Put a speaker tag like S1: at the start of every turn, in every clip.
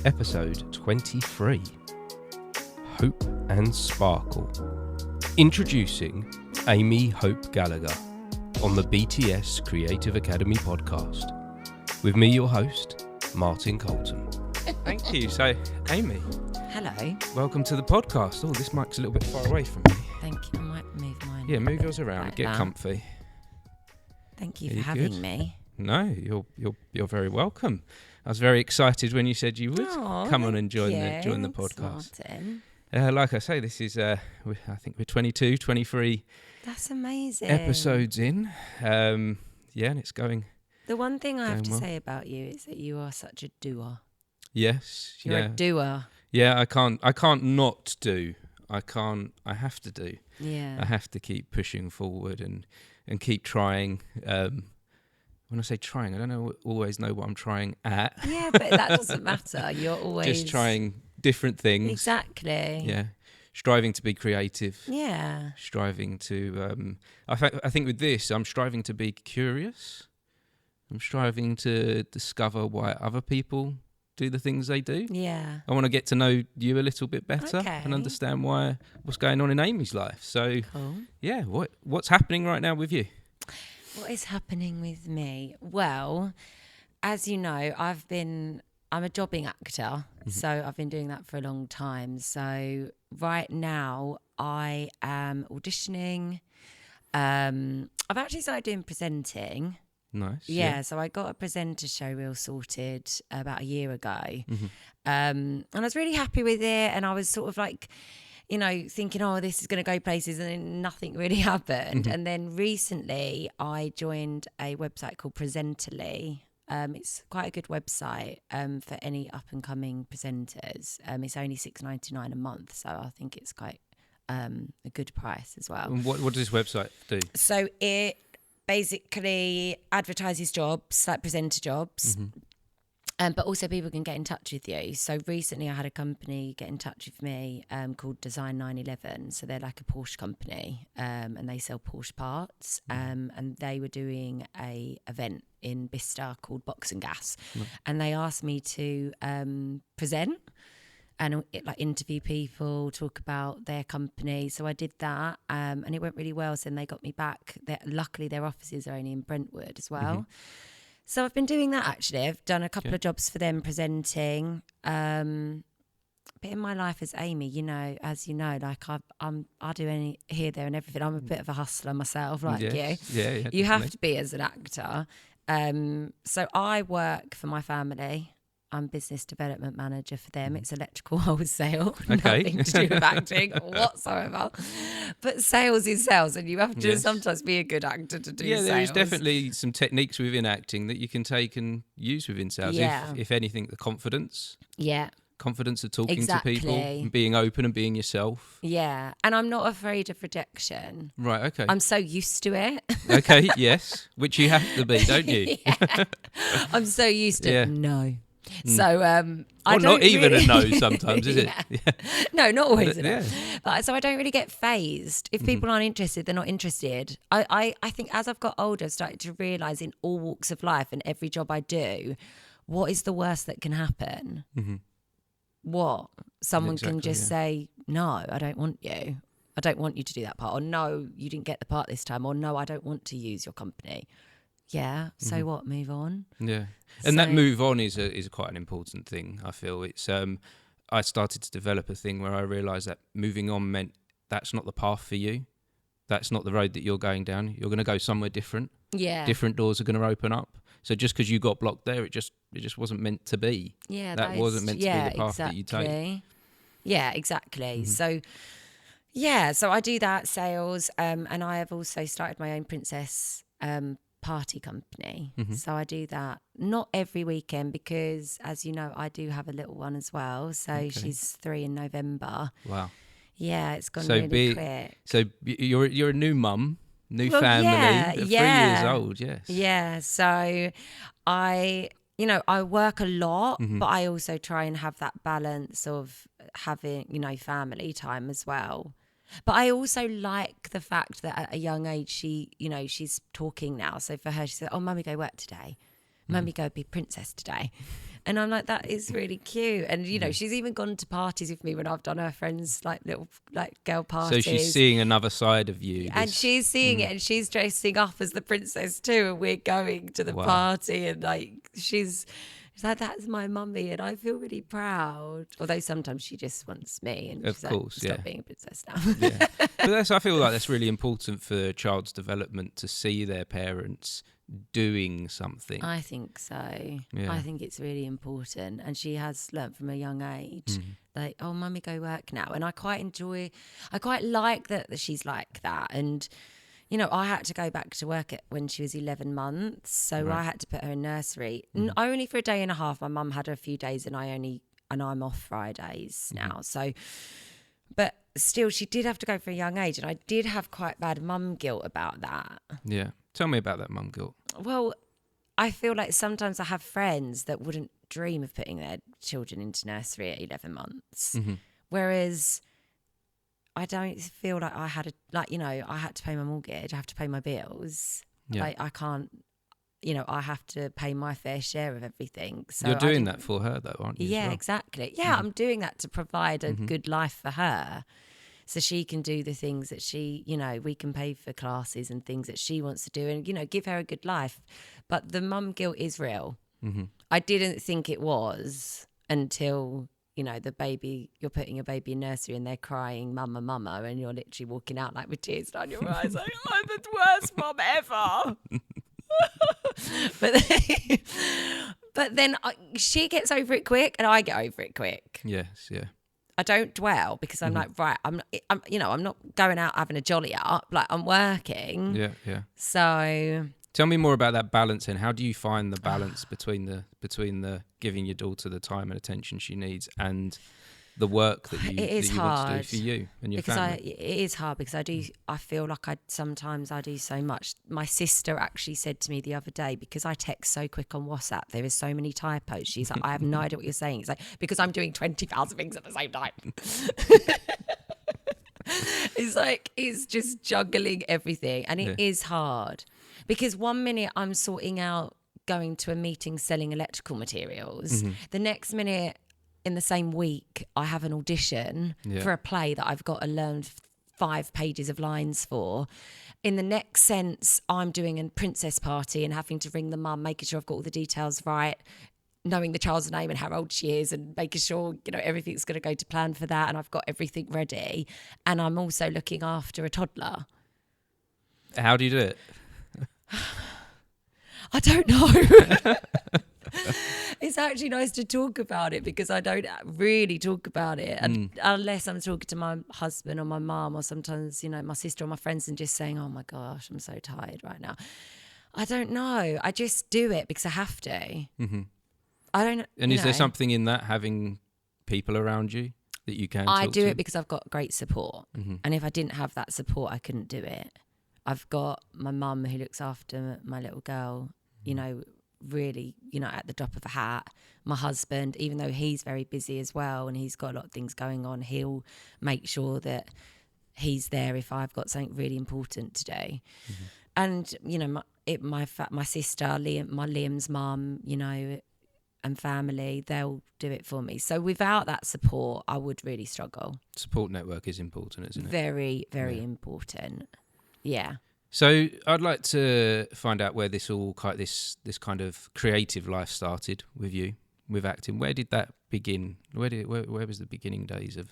S1: Episode 23, Hope and Sparkle. Introducing Amy Hope-Gallagher on the BTS Creative Academy podcast. With me, your host, Martin Colton. Thank you. So, Amy.
S2: Hello.
S1: Welcome to the podcast. Oh, this mic's a little bit far away from me.
S2: Thank you. I might move mine.
S1: Yeah, move yours around.
S2: Like
S1: Get
S2: that.
S1: comfy.
S2: Thank you
S1: Are
S2: for
S1: you
S2: having
S1: good?
S2: me.
S1: No, you're very welcome. I was very excited when you said you would come on and join the podcast.
S2: Martin.
S1: Like I say, this is I think we're 22, 23
S2: That's amazing.
S1: episodes in. And it's going.
S2: The one thing I have to
S1: well.
S2: say about you is that you are such a doer.
S1: Yes.
S2: You're
S1: yeah.
S2: a doer.
S1: Yeah. I can't not do. I have to do.
S2: Yeah.
S1: I have to keep pushing forward and keep trying. When I say trying, I don't always know what I'm trying at.
S2: Yeah, but that doesn't matter. You're always
S1: Just trying different things.
S2: Exactly.
S1: Yeah. Striving to be creative.
S2: Yeah.
S1: Striving to. I think with this, I'm striving to be curious. I'm striving to discover why other people do the things they do.
S2: Yeah.
S1: I want to get to know you a little bit better
S2: Okay.
S1: and understand what's going on in Amy's life. So,
S2: Cool.
S1: yeah, what's happening right now with you?
S2: What is happening with me? Well, as you know, I'm a jobbing actor, so I've been doing that for a long time. So right now I am auditioning. I've actually started doing presenting.
S1: Nice.
S2: Yeah, so I got a presenter show real sorted about a year ago.
S1: Mm-hmm.
S2: And I was really happy with it. And I was sort of like, thinking, oh, this is going to go places, and then nothing really happened.
S1: Mm-hmm.
S2: And then recently I joined a website called Presently. It's quite a good website for any up-and-coming presenters. It's only $6.99 a month, so I think it's quite a good price as well.
S1: And what does this website do?
S2: So it basically advertises jobs, like presenter jobs.
S1: Mm-hmm.
S2: But also people can get in touch with you. So recently I had a company get in touch with me called Design 911. So they're like a Porsche company and they sell Porsche parts. And they were doing a event in Bicester called Box and Gas. And they asked me to present and interview people, talk about their company. So I did that and it went really well. So then they got me back. Luckily their offices are only in Brentwood as well. Mm-hmm. So I've been doing that actually. I've done a couple of jobs for them presenting. But in my life as Amy, as you know, like I do any here, there and everything. I'm a bit of a hustler myself, like you.
S1: Yeah,
S2: you have to be as an actor. So I work for my family. I'm business development manager for them. It's electrical wholesale.
S1: Okay.
S2: Nothing to do with acting whatsoever. But sales is sales, and you have to sometimes be a good actor to do sales.
S1: Yeah, there's definitely some techniques within acting that you can take and use within sales.
S2: Yeah.
S1: If anything, the confidence.
S2: Yeah.
S1: Confidence of talking
S2: Exactly.
S1: to people and being open and being yourself.
S2: Yeah. And I'm not afraid of rejection.
S1: Right, okay.
S2: I'm so used to it.
S1: Okay, yes. Which you have to be, don't you?
S2: Yeah. I'm so used to no. So I don't
S1: not even
S2: really...
S1: a no sometimes, is it?
S2: Yeah. No, not always a no.
S1: Yeah.
S2: But so I don't really get phased. If people aren't interested, they're not interested. I think as I've got older, I've started to realise in all walks of life and every job I do, what is the worst that can happen? Mm-hmm. What? Someone can just say, no, I don't want you. I don't want you to do that part. Or no, you didn't get the part this time. Or no, I don't want to use your company. Yeah. So what? Move on.
S1: Yeah. And that move on is quite an important thing. I feel it's. I started to develop a thing where I realised that moving on meant that's not the path for you. That's not the road that you're going down. You're going to go somewhere different.
S2: Yeah.
S1: Different doors are going to open up. So just because you got blocked there, it just wasn't meant to be.
S2: Yeah.
S1: That wasn't meant to be the path that you take.
S2: Yeah. Exactly. So. Yeah. So I do that sales, and I have also started my own princess party company. So I do that not every weekend because, as you know, I do have a little one as well. So she's 3 in November.
S1: Wow.
S2: Yeah, it's gone really quick.
S1: So you're a new mum, family,
S2: yeah,
S1: 3 years old. Yes.
S2: Yeah. So I work a lot, but I also try and have that balance of having family time as well. But I also like the fact that at a young age, she's talking now. So for her, she said, oh, mummy, go work today. Mummy, go be princess today. And I'm like, that is really cute. And, you know, she's even gone to parties with me when I've done her friends, like little like girl parties.
S1: So she's seeing another side of you.
S2: And she's seeing it, and she's dressing up as the princess too. And we're going to the party, and like she's like, that's my mummy, and I feel really proud. Although sometimes she just wants me, and
S1: of
S2: she's
S1: course,
S2: like, stop being a princess now.
S1: Yeah. But I feel like that's really important for a child's development, to see their parents doing something.
S2: I think so.
S1: Yeah.
S2: I think it's really important, and she has learnt from a young age, like, oh, mummy, go work now. And I quite like that she's like that. And you know, I had to go back to work when she was 11 months, so I had to put her in nursery. Only for a day and a half. My mum had her a few days, and I'm off Fridays now. So, but still, she did have to go for a young age, and I did have quite bad mum guilt about that.
S1: Yeah. Tell me about that mum guilt.
S2: Well, I feel like sometimes I have friends that wouldn't dream of putting their children into nursery at 11 months, whereas I don't feel like I had I had to pay my mortgage, I have to pay my bills.
S1: Yeah.
S2: Like I can't, I have to pay my fair share of everything. So
S1: you're doing that for her though, aren't you?
S2: Yeah,
S1: as well?
S2: Exactly. Yeah, I'm doing that to provide a good life for her. So she can do the things that she, we can pay for classes and things that she wants to do and, give her a good life. But the mum guilt is real. I didn't think it was until, the baby, you're putting your baby in nursery and they're crying, mama, mama, and you're literally walking out like with tears down your eyes, like, I'm the worst mum ever. But then she gets over it quick and I get over it quick.
S1: Yes, yeah.
S2: I don't dwell because I'm like, right, I'm not going out having a jolly up. Like I'm working.
S1: Yeah, yeah.
S2: So
S1: tell me more about that balance, and how do you find the balance between the giving your daughter the time and attention she needs and the work that you want to do for you and your family?
S2: It is hard because I feel like sometimes I do so much. My sister actually said to me the other day, because I text so quick on WhatsApp, there is so many typos. She's like, I have no idea what you're saying. It's like, because I'm doing 20,000 things at the same time. It's like, it's just juggling everything. And it is hard because 1 minute I'm sorting out going to a meeting selling electrical materials. The next minute, in the same week, I have an audition for a play that I've got to learn 5 pages of lines for. In the next sense, I'm doing a princess party and having to ring the mum, making sure I've got all the details right, knowing the child's name and how old she is and making sure, everything's going to go to plan for that and I've got everything ready. And I'm also looking after a toddler.
S1: How do you do it?
S2: I don't know. It's actually nice to talk about it because I don't really talk about it, and unless I'm talking to my husband or my mum or sometimes, my sister or my friends and just saying, oh my gosh, I'm so tired right now. I don't know. I just do it because I have to. I don't.
S1: And is there something in that, having people around you that you can
S2: I
S1: talk
S2: do
S1: to?
S2: it because I've got great support. And if I didn't have that support, I couldn't do it. I've got my mum who looks after my little girl, really, at the drop of a hat. My husband, even though he's very busy as well and he's got a lot of things going on, he'll make sure that he's there if I've got something really important to do. And, my sister, Liam's mum, and family, they'll do it for me. So without that support, I would really struggle.
S1: Support network is important, isn't it?
S2: Very, very important. Yeah.
S1: So I'd like to find out where this kind of creative life started with you, with acting. Where did that begin? Where was the beginning days of?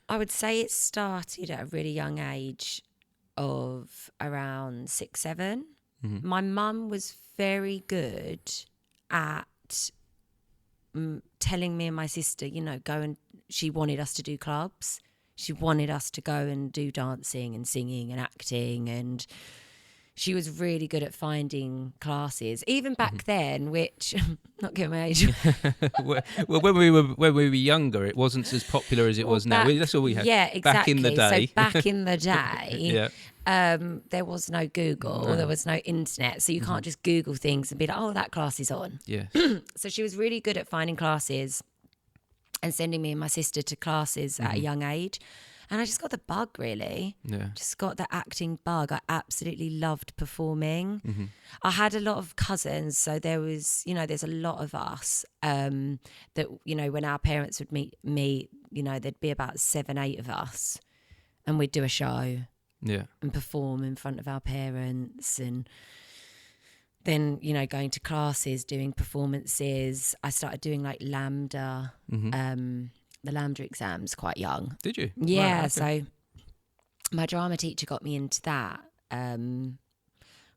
S2: I would say it started at a really young age of around 6, 7. My mum was very good at telling me and my sister, she wanted us to do clubs. She wanted us to go and do dancing and singing and acting, and she was really good at finding classes, even back then, which, not giving my age.
S1: Well, when we were younger, it wasn't as popular as it was now. That's all we had.
S2: Yeah, exactly.
S1: Back in the day.
S2: So back in the day, there was no Google,
S1: No.
S2: there was no internet, so you can't just Google things and be like, oh, that class is on.
S1: Yeah.
S2: So she was really good at finding classes and sending me and my sister to classes at a young age. And I just got the bug, really.
S1: Yeah.
S2: Just got the acting bug. I absolutely loved performing.
S1: Mm-hmm.
S2: I had a lot of cousins, so there was, there's a lot of us that, when our parents would meet, there'd be about 7, 8 of us, and we'd do a show and perform in front of our parents, and then, going to classes, doing performances. I started doing like Lambda, the Lambda exams quite young.
S1: Did you?
S2: Yeah,
S1: right, okay.
S2: so my drama teacher got me into that when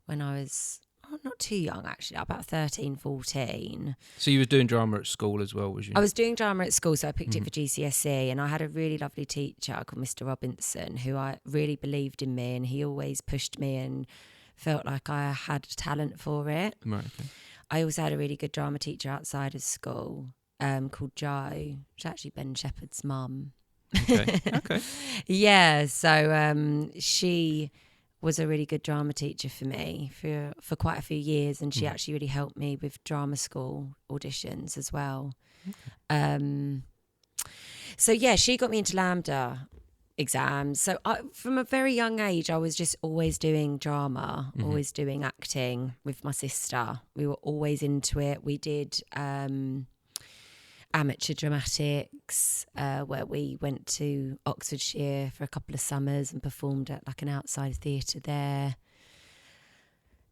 S2: I was not too young, actually, about 13, 14.
S1: So you were doing drama at school as well, was you?
S2: I was doing drama at school, so I picked it for GCSE, and I had a really lovely teacher called Mr. Robinson, who I really believed in me, and he always pushed me and felt like I had talent for it.
S1: Right, okay.
S2: I also had a really good drama teacher outside of school called Jo. She's actually Ben Shepherd's mum.
S1: Okay. Okay.
S2: Yeah, so she was a really good drama teacher for me for quite a few years, and she actually really helped me with drama school auditions as well. Okay. So yeah, she got me into Lambda exams. So from a very young age, I was just always doing drama, always doing acting with my sister. We were always into it. We did amateur dramatics, where we went to Oxfordshire for a couple of summers and performed at like an outside theatre there.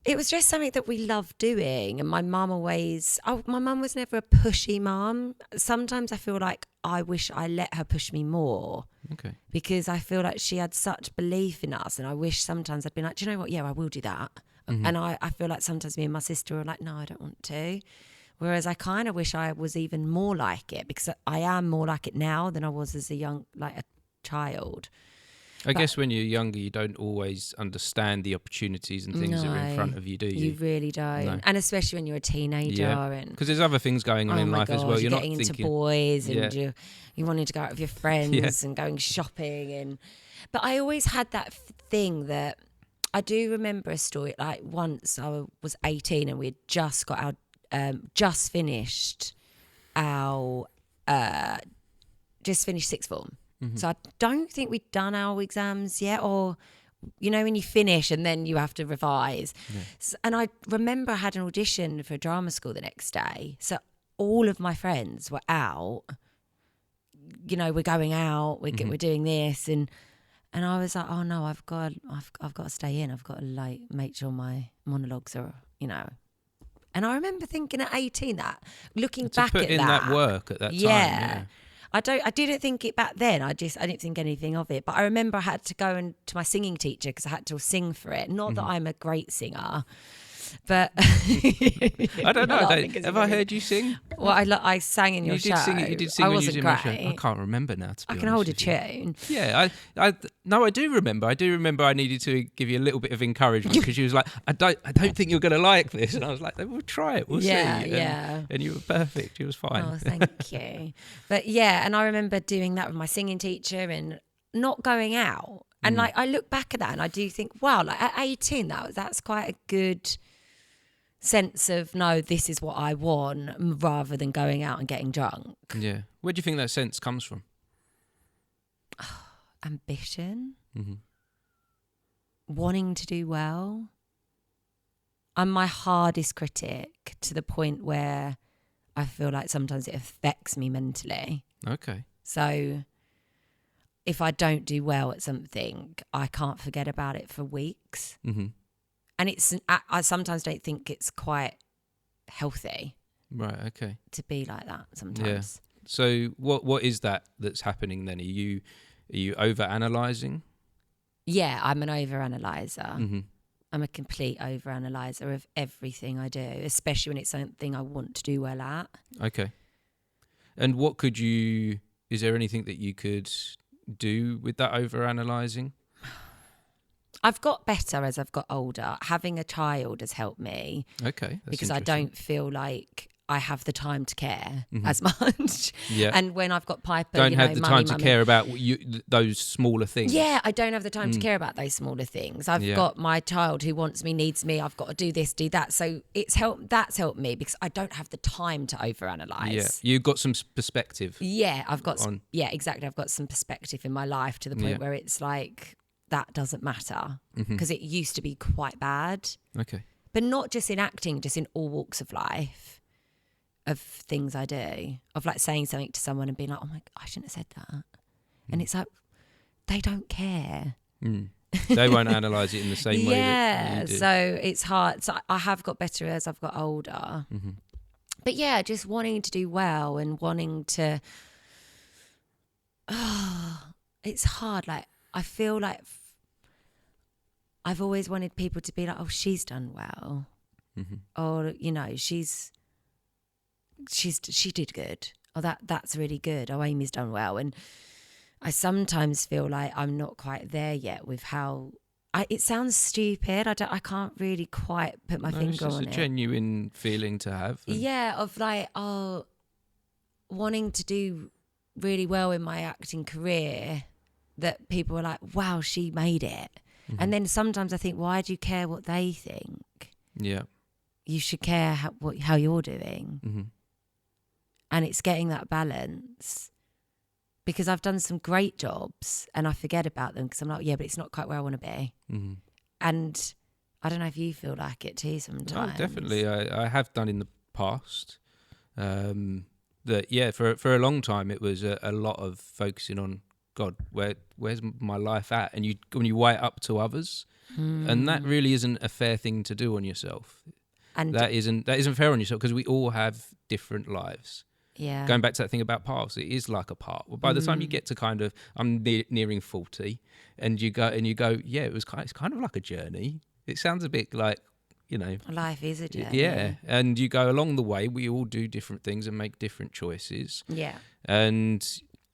S2: It was just something that we loved doing, and my mum was never a pushy mum. Sometimes I feel like I wish I let her push me more.
S1: Okay.
S2: Because I feel like she had such belief in us, and I wish sometimes I'd been like, do you know what? Yeah, I will do that. And I feel like sometimes me and my sister were like, no, I don't want to. Whereas I kind of wish I was even more like it, because I am more like it now than I was as a child.
S1: I guess when you're younger, you don't always understand the opportunities and things that are in front of you, do you?
S2: You really don't. No. And especially when you're a teenager.
S1: Yeah. Because there's other things going on in life as well.
S2: You're
S1: not
S2: getting
S1: thinking
S2: into boys, and you wanting to go out with your friends and going shopping. But I always had that thing that I do remember a story. Like once I was 18 and we had just got just finished sixth form. So I don't think we'd done our exams yet, or when you finish and then you have to revise. So, and I remember I had an audition for drama school the next day, so all of my friends were out, we're going out, we're doing this, and I was like, oh no, I've got to stay in, I've got to make sure my monologues are, And I remember thinking at 18 that, looking back at that. To put in that
S1: work at that time.
S2: Yeah. I didn't think it back then. I didn't think anything of it. But I remember I had to go to my singing teacher because I had to sing for it. Not that I'm a great singer, but
S1: I don't know. Have I heard you sing?
S2: Well, I sang in your show.
S1: You did sing
S2: I
S1: when
S2: wasn't
S1: you was in
S2: great.
S1: my show. I can't remember now. To be
S2: I can hold a tune.
S1: Yeah, I do remember. I do remember. I needed to give you a little bit of encouragement because she was like, I don't think you're going to like this, and I was like, we'll try it. We'll see. And you were perfect. You was fine.
S2: Oh, thank you. But yeah, and I remember doing that with my singing teacher and not going out. And I look back at that and I do think, wow, at 18, that's quite a good sense of, no, this is what I want, rather than going out and getting drunk.
S1: Yeah. Where do you think that sense comes from?
S2: Ambition. Wanting to do well. I'm my hardest critic, to the point where I feel like sometimes it affects me mentally. Okay. So if I don't do well at something, I can't forget about it for weeks. And I sometimes don't think it's quite healthy.
S1: Right, okay.
S2: To be like that sometimes.
S1: Yeah. So what is that's happening then? Are you over-analysing?
S2: Yeah, I'm an over-analyser. I'm a complete over-analyser of everything I do, especially when it's something I want to do well at. Okay. And is there anything that you could do with that over-analysing? I've got better as I've got older. Having a child has helped me.
S1: Okay.
S2: Because I don't feel like I have the time to care as much.
S1: Yeah.
S2: And when I've got Piper,
S1: Don't
S2: you
S1: have
S2: know,
S1: the
S2: mummy,
S1: time to care about those smaller things.
S2: Yeah, I don't have the time to care about those smaller things. I've got my child who wants me, needs me. I've got to do this, do that. So that's helped me because I don't have the time to overanalyze.
S1: Yeah, you've got some perspective.
S2: Yeah, exactly. I've got some perspective in my life to the point where it's like that doesn't matter because it used to be quite bad.
S1: Okay.
S2: But not just in acting, just in all walks of life, of things I do, of like saying something to someone and being like, oh my, I shouldn't have said that. And it's like, they don't care.
S1: They won't analyse it in the same way that you do.
S2: So it's hard. So I have got better as I've got older. But yeah, just wanting to do well and wanting to, it's hard. Like, I feel like I've always wanted people to be like, oh, she's done well. Or, you know, she did good. Oh, that's really good. Oh, Amy's done well. And I sometimes feel like I'm not quite there yet with how it sounds stupid. I can't really quite put my finger on it.
S1: It's a genuine feeling to have.
S2: Yeah, of like, wanting to do really well in my acting career, that people are like, wow, she made it. And then sometimes I think, why do you care what they think?
S1: Yeah.
S2: You should care how you're doing. And it's getting that balance, because I've done some great jobs and I forget about them because I'm like, yeah, but it's not quite where I want to be. And I don't know if you feel like it too sometimes.
S1: Oh, definitely. I have done in the past. That for a long time it was a lot of focusing on, God, where's my life at? And when you weigh it up to others, and that really isn't a fair thing to do on yourself. And that isn't fair on yourself, because we all have different lives.
S2: Yeah.
S1: Going back to that thing about paths, it is like a path. Well, by the time you get to kind of, I'm nearing 40, and you go, yeah, it's kind of like a journey. It sounds a bit like, you know,
S2: life is a journey.
S1: Yeah, and you go along the way. We all do different things and make different choices.
S2: Yeah.
S1: And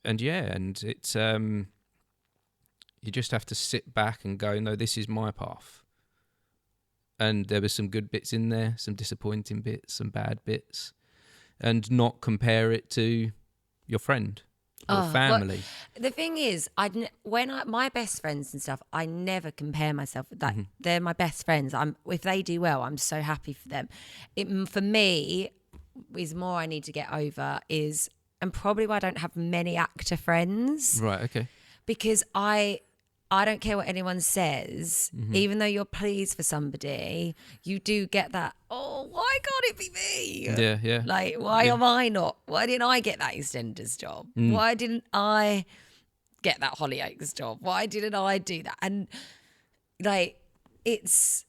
S1: it's you just have to sit back and go, no, this is my path. And there were some good bits in there, some disappointing bits, some bad bits, and not compare it to your friend or family.
S2: Well, the thing is, my best friends and stuff, I never compare myself with that. They're my best friends. If they do well, I'm so happy for them. For me, is more I need to get over is, and probably why I don't have many actor friends.
S1: Right, okay.
S2: Because I don't care what anyone says, even though you're pleased for somebody, you do get that, oh, why can't it be me?
S1: Yeah.
S2: Like, why am I not? Why didn't I get that EastEnders job? Why didn't I get that Hollyoaks job? Why didn't I do that? And like, it's,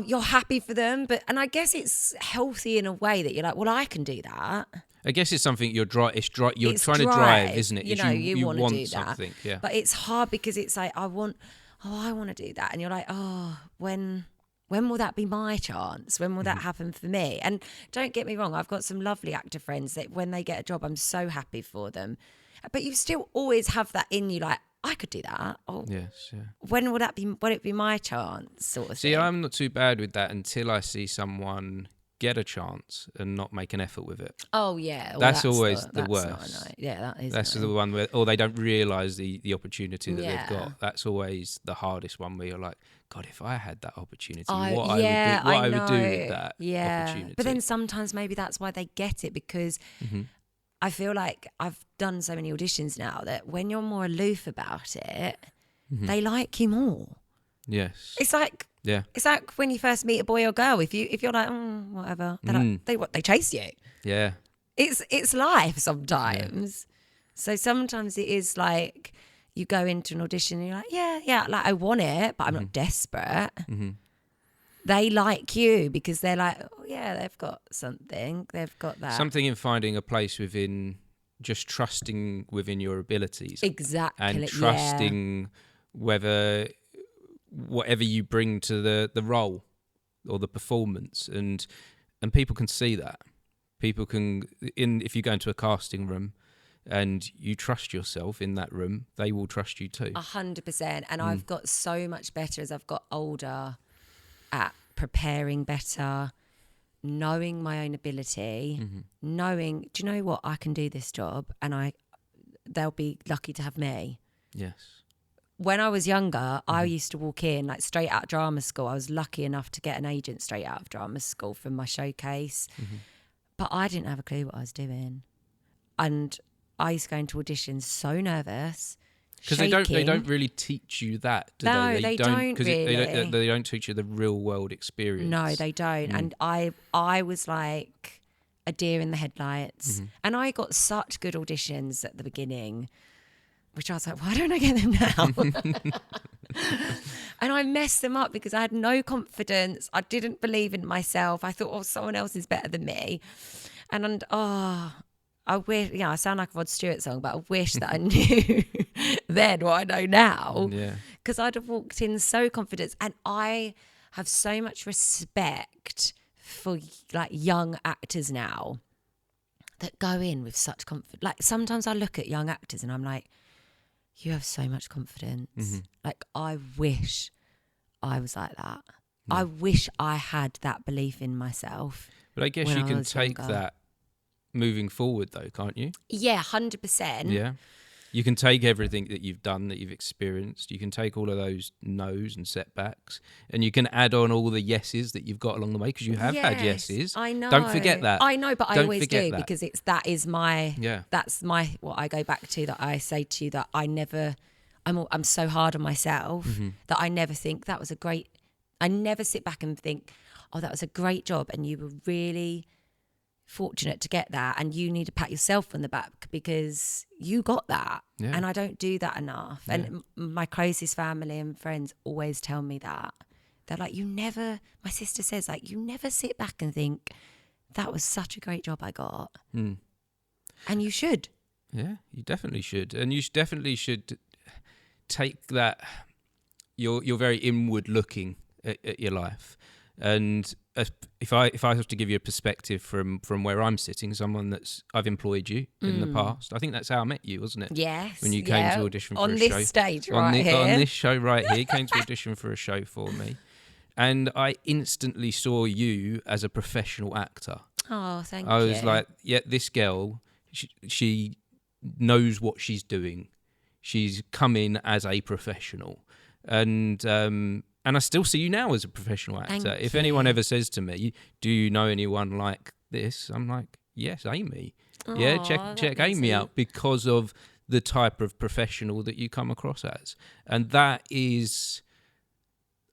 S2: you're happy for them, and I guess it's healthy in a way that you're like, well, I can do that.
S1: I guess it's something you're trying to drive, isn't it?
S2: You know, you want to do
S1: something,
S2: that.
S1: Yeah.
S2: But it's hard because it's like, I want to do that. And you're like, oh, when will that be my chance? When will that happen for me? And don't get me wrong, I've got some lovely actor friends that when they get a job, I'm so happy for them. But you still always have that in you, like, I could do that. Oh,
S1: yes, yeah.
S2: When will that be? Will it be my chance? Sort of.
S1: See,
S2: thing.
S1: I'm not too bad with that until I see someone get a chance and not make an effort with it.
S2: Oh yeah, well,
S1: that's always the worst.
S2: That is.
S1: That's the one where, or they don't realise the opportunity that they've got. That's always the hardest one, where you're like, God, if I had that opportunity, what I would do with that opportunity.
S2: But then sometimes maybe that's why they get it, because I feel like I've done so many auditions now that when you're more aloof about it, they like you more.
S1: Yes.
S2: It's like.
S1: Yeah.
S2: It's like when you first meet a boy or girl. If you're like, whatever, they chase you.
S1: Yeah.
S2: It's life sometimes. Yeah. So sometimes it is like you go into an audition and you're like, yeah, like I want it, but I'm not desperate. They like you because they're like, oh yeah, they've got something. They've got that.
S1: Something in finding a place within, just trusting within your abilities.
S2: Exactly.
S1: And trusting whether whatever you bring to the role or the performance, and people can see that. People can, if you go into a casting room and you trust yourself in that room, they will trust you too.
S2: 100%. And I've got so much better as I've got older at preparing better, knowing my own ability, knowing, do you know what, I can do this job, and they'll be lucky to have me.
S1: Yes.
S2: When I was younger, I used to walk in like straight out of drama school. I was lucky enough to get an agent straight out of drama school from my showcase. But I didn't have a clue what I was doing. And I used to go into auditions so nervous.
S1: Because they don't really teach you that, do
S2: No,
S1: they?
S2: they don't
S1: Because
S2: really.
S1: they don't teach you the real world experience.
S2: No, they don't. And I was like a deer in the headlights. And I got such good auditions at the beginning, which I was like, why don't I get them now? And I messed them up because I had no confidence. I didn't believe in myself. I thought, oh, someone else is better than me. And I wish, I sound like a Rod Stewart song, but I wish that I knew then what I know now.
S1: Yeah.
S2: Because I'd have walked in so confident. And I have so much respect for like young actors now that go in with such confidence. Like sometimes I look at young actors and I'm like, you have so much confidence. Like I wish I was like that. I wish I had that belief in myself.
S1: But I guess you can take that moving forward though, can't you?
S2: Yeah, 100%.
S1: Yeah. You can take everything that you've done, that you've experienced. You can take all of those no's and setbacks, and you can add on all the yeses that you've got along the way, because you have had yeses.
S2: I know.
S1: Don't forget that.
S2: I know, but I always do,
S1: that.
S2: because that's my what I go back to, that I say to you, that I'm so hard on myself that I never think that was a great. I never sit back and think, oh, that was a great job, and you were really fortunate to get that, and you need to pat yourself on the back because you got that. And I don't do that enough. And my closest family and friends always tell me that. They're like, my sister says, like, you never sit back and think, that was such a great job I got. And you should.
S1: Yeah, you definitely should. And you definitely should take that, you're very inward looking at your life. And if I have to give you a perspective from where I'm sitting, someone I've employed you in the past. I think that's how I met you, wasn't it?
S2: Yes.
S1: When you came to audition for
S2: on
S1: a
S2: this
S1: show.
S2: Stage
S1: on
S2: right here.
S1: On this show right here, came to audition for a show for me. And I instantly saw you as a professional actor.
S2: Oh, thank you.
S1: I was like, yeah, this girl, she knows what she's doing. She's come in as a professional. And I still see you now as a professional actor. If anyone ever says to me, do you know anyone like this? I'm like, yes, Amy. Check Amy out, because of the type of professional that you come across as. And that is,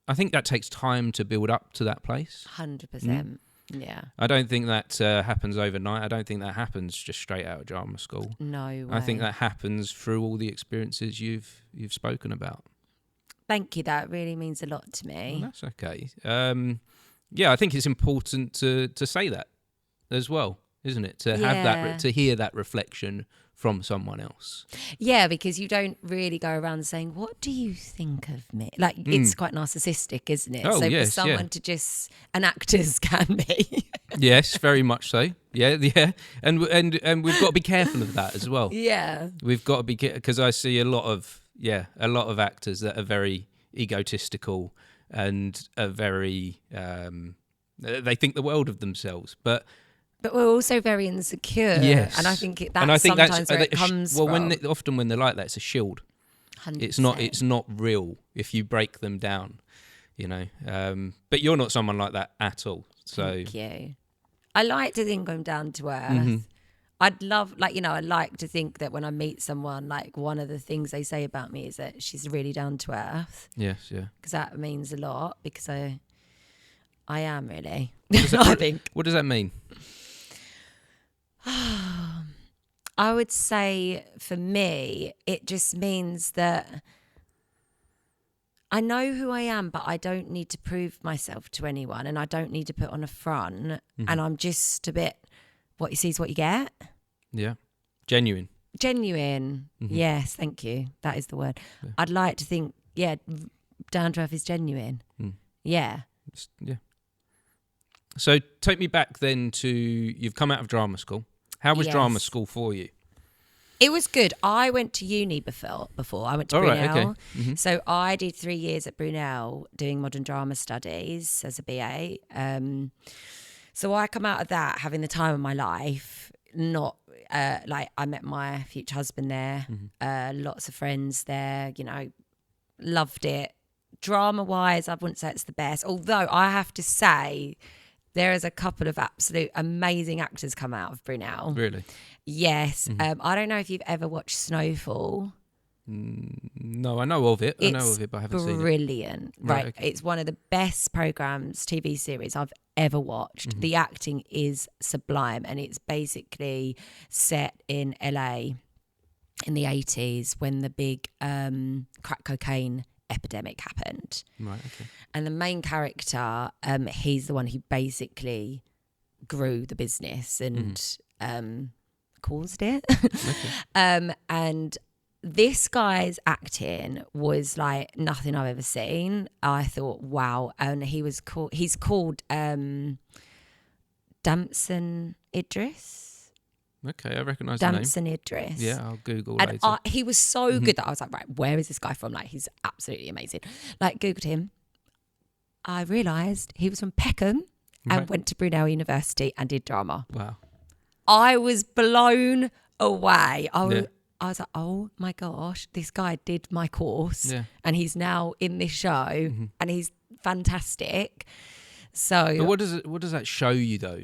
S1: I think that takes time to build up to that place.
S2: 100%. Yeah.
S1: I don't think that happens overnight. I don't think that happens just straight out of drama school.
S2: No way.
S1: I think that happens through all the experiences you've spoken about.
S2: Thank you. That really means a lot to me.
S1: Well, that's okay. I think it's important to say that as well, isn't it? To have that, to hear that reflection from someone else.
S2: Yeah, because you don't really go around saying, "What do you think of me?" Like it's quite narcissistic, isn't it?
S1: Oh,
S2: so
S1: yes,
S2: for someone to just, and actors can be.
S1: Yes, very much so. Yeah, and we've got to be careful of that as well.
S2: Yeah,
S1: we've got to be, because I see a lot of actors that are very egotistical and are very they think the world of themselves, but we're
S2: also very insecure.
S1: Yes,
S2: and I think that's sometimes where it comes from.
S1: Often when they're like that, it's a shield.
S2: 100%.
S1: It's not real if you break them down, you know. But you're not someone like that at all. So
S2: thank you. I like to think I'm down to earth. I'd love, I like to think that when I meet someone, like one of the things they say about me is that she's really down to earth.
S1: Yes, yeah.
S2: Because that means a lot, because I am really.
S1: I think. What does that mean?
S2: I would say for me, it just means that I know who I am, but I don't need to prove myself to anyone, and I don't need to put on a front, and I'm just a bit, what you see is what you get. Yeah. Genuine. Yes, thank you. That is the word. Yeah. I'd like to think, down to earth is genuine. Yeah.
S1: Yeah. So take me back then to, you've come out of drama school. How was drama school for you?
S2: It was good. I went to uni before. I went to Brunel.
S1: Okay.
S2: So I did 3 years at Brunel doing modern drama studies as a BA. So I come out of that having the time of my life, not like I met my future husband there, lots of friends there, you know, loved it. Drama-wise, I wouldn't say it's the best, although I have to say there is a couple of absolute amazing actors come out of Brunel.
S1: Really?
S2: Yes. I don't know if you've ever watched Snowfall.
S1: No, I know of it. But I haven't seen it.
S2: Brilliant. Right.
S1: Okay.
S2: It's one of the best programs, TV series I've ever watched. The acting is sublime, and it's basically set in LA in the 80s when the big crack cocaine epidemic happened.
S1: Right, okay.
S2: And the main character, he's the one who basically grew the business and caused it.
S1: Okay.
S2: And this guy's acting was like nothing I've ever seen. I thought, wow. And he's called Damson Idris.
S1: Okay, I recognise the name.
S2: Damson Idris.
S1: Yeah, I'll Google
S2: and
S1: later.
S2: He was so good that I was like, right, where is this guy from? Like, he's absolutely amazing. Like, Googled him. I realised he was from Peckham and went to Brunel University and did drama.
S1: Wow.
S2: I was blown away. I was like, oh my gosh, this guy did my course and he's now in this show and he's fantastic. So
S1: but what does that show you though?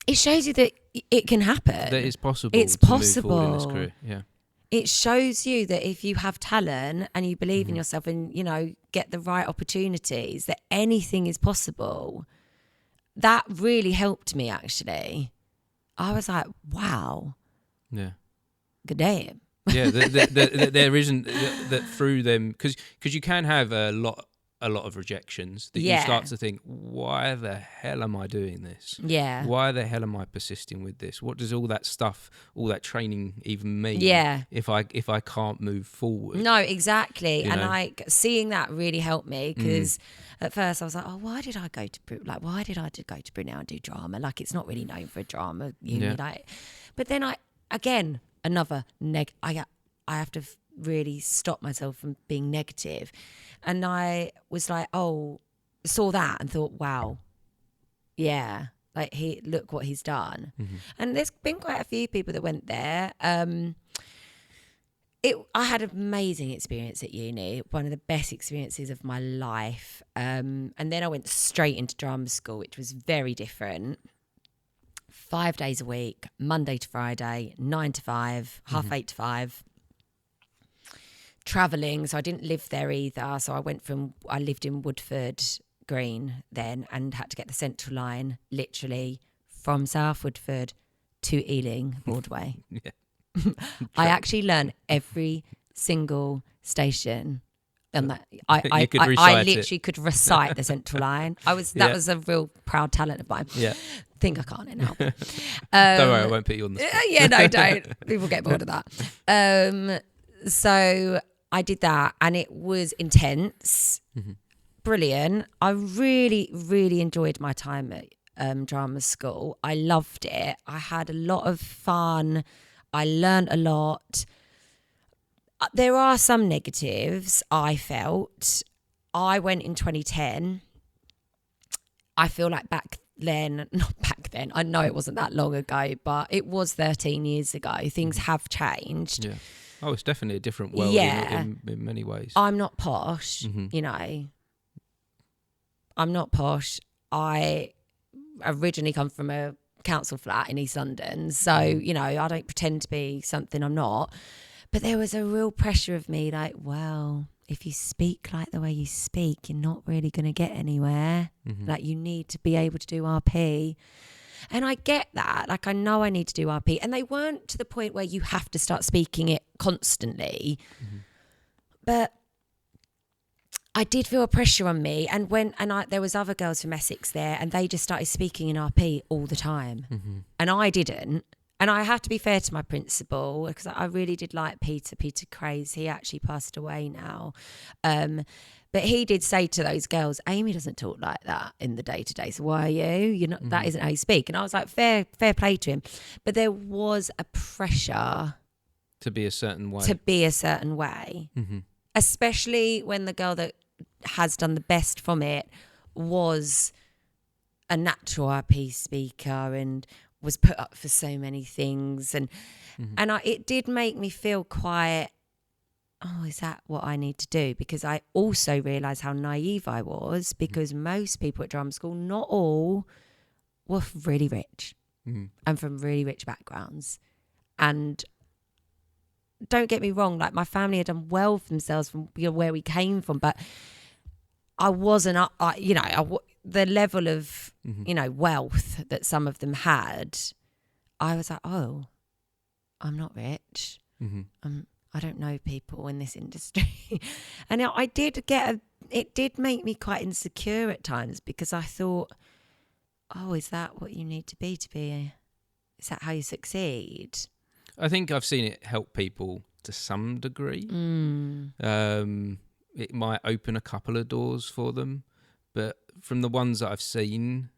S2: It shows you that it can happen.
S1: That it's possible.
S2: It's
S1: to
S2: possible.
S1: Move forward in this career. Yeah.
S2: It shows you that if you have talent and you believe in yourself and, you know, get the right opportunities, that anything is possible. That really helped me, actually. I was like, wow.
S1: Yeah.
S2: Good damn.
S1: Yeah, there isn't that through them, because you can have a lot of rejections that you start to think, why the hell am I doing this?
S2: Yeah.
S1: Why the hell am I persisting with this? What does all that stuff, all that training even mean?
S2: Yeah.
S1: If I can't move forward.
S2: No, exactly.
S1: You
S2: and
S1: know?
S2: like seeing that really helped me, because at first I was like, oh, why did I go to Brunel and do drama? Like, it's not really known for a drama uni. Like, but then I have to really stop myself from being negative. And I was like, saw that and thought, wow, yeah, like look what he's done. And there's been quite a few people that went there. I had an amazing experience at uni, one of the best experiences of my life. And then I went straight into drama school, which was very different. 5 days a week, Monday to Friday, 9 to 5, 8:30 to 5. Travelling, so I didn't live there either. So I lived in Woodford Green then and had to get the Central Line literally from South Woodford to Ealing Broadway. I actually learned every single station. And that I literally could recite the Central Line. That was a real proud talent of mine. Yeah. Think I can't it now.
S1: Don't worry, I won't put you on the spot.
S2: Yeah, no, don't. People get bored of that. So I did that and it was intense, brilliant. I really, really enjoyed my time at drama school. I loved it. I had a lot of fun. I learned a lot. There are some negatives, I felt. I went in 2010. I feel like not back then, I know it wasn't that long ago, but it was 13 years ago. Things have changed.
S1: Yeah. Oh, it's definitely a different world in many ways.
S2: I'm not posh, you know. I'm not posh. I originally come from a council flat in East London. So, you know, I don't pretend to be something I'm not. But there was a real pressure of me like, well, if you speak like the way you speak, you're not really going to get anywhere. Like, you need to be able to do RP. And I get that. Like, I know I need to do RP. And they weren't to the point where you have to start speaking it constantly. But I did feel a pressure on me. And there was other girls from Essex there, and they just started speaking in RP all the time. And I didn't. And I have to be fair to my principal, because I really did like Peter Craze. He actually passed away now. But he did say to those girls, Amy doesn't talk like that in the day-to-day. So why are you? You're not, that isn't how you speak. And I was like, fair play to him. But there was a pressure
S1: to be a certain way.
S2: Especially when the girl that has done the best from it was a natural RP speaker and was put up for so many things. And it did make me feel quite, oh, is that what I need to do? Because I also realised how naive I was, because most people at drama school, not all, were really rich and from really rich backgrounds. And don't get me wrong, like my family had done well for themselves from where we came from, but I wasn't up, the level of, wealth that some of them had, I was like, oh, I'm not rich. I don't know people in this industry. And I did it did make me quite insecure at times, because I thought, oh, is that what you need to be is that how you succeed?
S1: I think I've seen it help people to some degree. It might open a couple of doors for them, but from the ones that I've seen,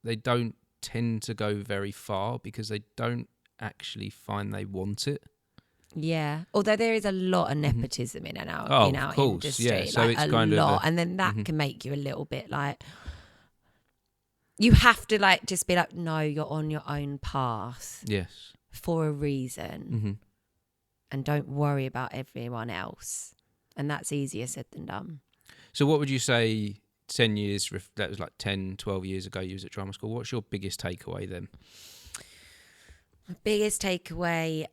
S1: they don't tend to go very far because they don't actually find they want it.
S2: Yeah, although there is a lot of nepotism in our industry,
S1: yeah. So
S2: like
S1: it's
S2: a lot, and then that can make you a little bit like, you have to like just be like, no, you're on your own path.
S1: Yes.
S2: For a reason, and don't worry about everyone else, and that's easier said than done.
S1: So what would you say 10 years, that was like 10, 12 years ago you was at drama school, what's your biggest takeaway then?
S2: My biggest takeaway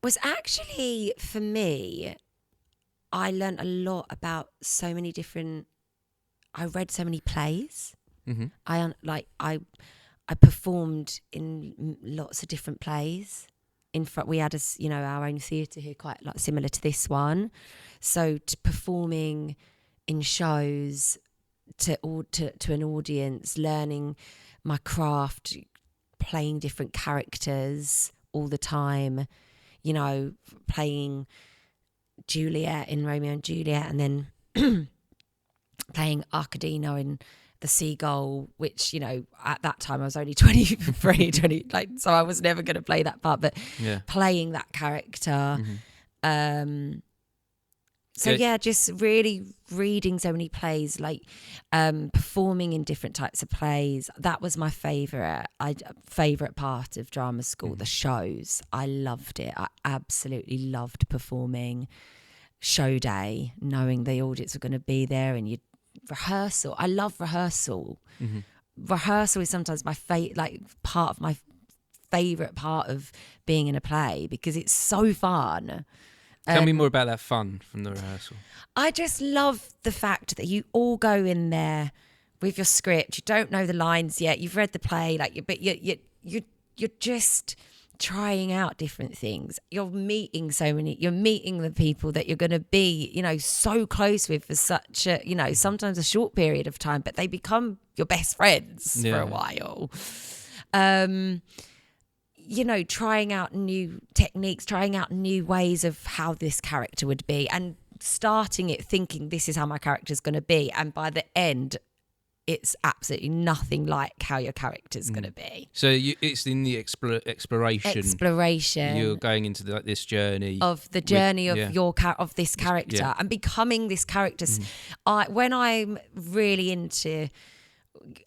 S2: was actually, for me, I learned a lot about so many different, I read so many plays. I performed in lots of different plays. In front, we had our own theatre here, quite like similar to this one. So performing in shows to an audience, learning my craft, playing different characters all the time. Playing Juliet in Romeo and Juliet, and then playing Arkadina in The Seagull, which, at that time I was only 23, 20, so I was never going to play that part, but playing that character. Just really reading so many plays, performing in different types of plays. That was my favourite part of drama school, the shows. I loved it. I absolutely loved performing. Show day, knowing the audience were going to be there, and you'd rehearsal. I love rehearsal. Rehearsal is sometimes my part of my favourite part of being in a play, because it's so fun.
S1: Tell me more about that fun from the rehearsal.
S2: I just love the fact that you all go in there with your script. You don't know the lines yet. You've read the play, but you're just trying out different things. You're meeting the people that you're going to be, so close with for such a, sometimes a short period of time, but they become your best friends for a while. Trying out new techniques, trying out new ways of how this character would be, and starting it thinking this is how my character's going to be. And by the end, it's absolutely nothing like how your character's going to be.
S1: So it's in the exploration. You're going into this journey.
S2: Of this character and becoming this character. When I'm really into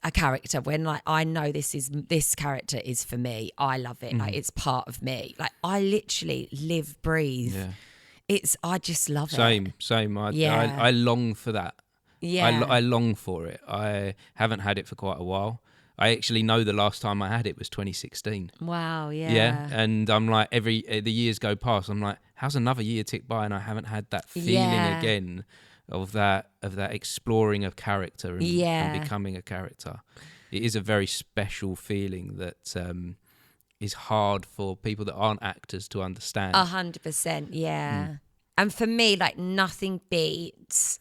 S2: a character, when I know this character is for me, I love it. It's part of me. I literally live, breathe. I just love it.
S1: Same. I long for that. Yeah, I long for it. I haven't had it for quite a while. I actually know the last time I had it was 2016.
S2: Wow, yeah.
S1: Yeah, and I'm like, the years go past, I'm like, how's another year tick by and I haven't had that feeling again of that exploring of character and becoming a character. It is a very special feeling that is hard for people that aren't actors to understand.
S2: 100%, yeah. And for me, nothing beats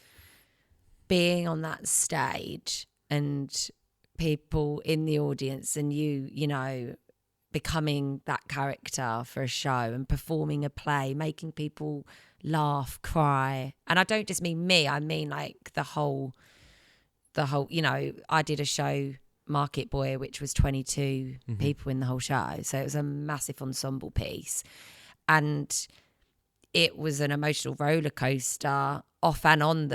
S2: being on that stage and people in the audience, and you becoming that character for a show and performing a play, making people laugh, cry. And I don't just mean me, I mean the whole, I did a show, Market Boy, which was 22 people in the whole show. So it was a massive ensemble piece. And it was an emotional roller coaster off and on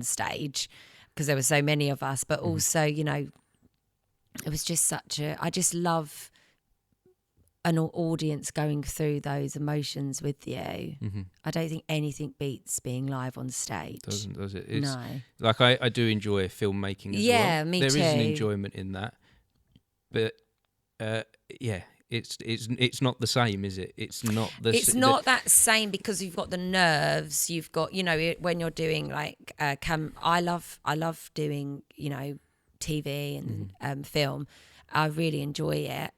S2: stage. because there were so many of us, but also, you know, it was just I just love an audience going through those emotions with you. I don't think anything beats being live on stage.
S1: Does it?
S2: No.
S1: Like I do enjoy filmmaking as well.
S2: Yeah, me too.
S1: There is an enjoyment in that. But it's not the same, is it? It's not not
S2: that same, because you've got the nerves. You've got, you know, when you're doing like I love doing, you know, TV and film. I really enjoy it.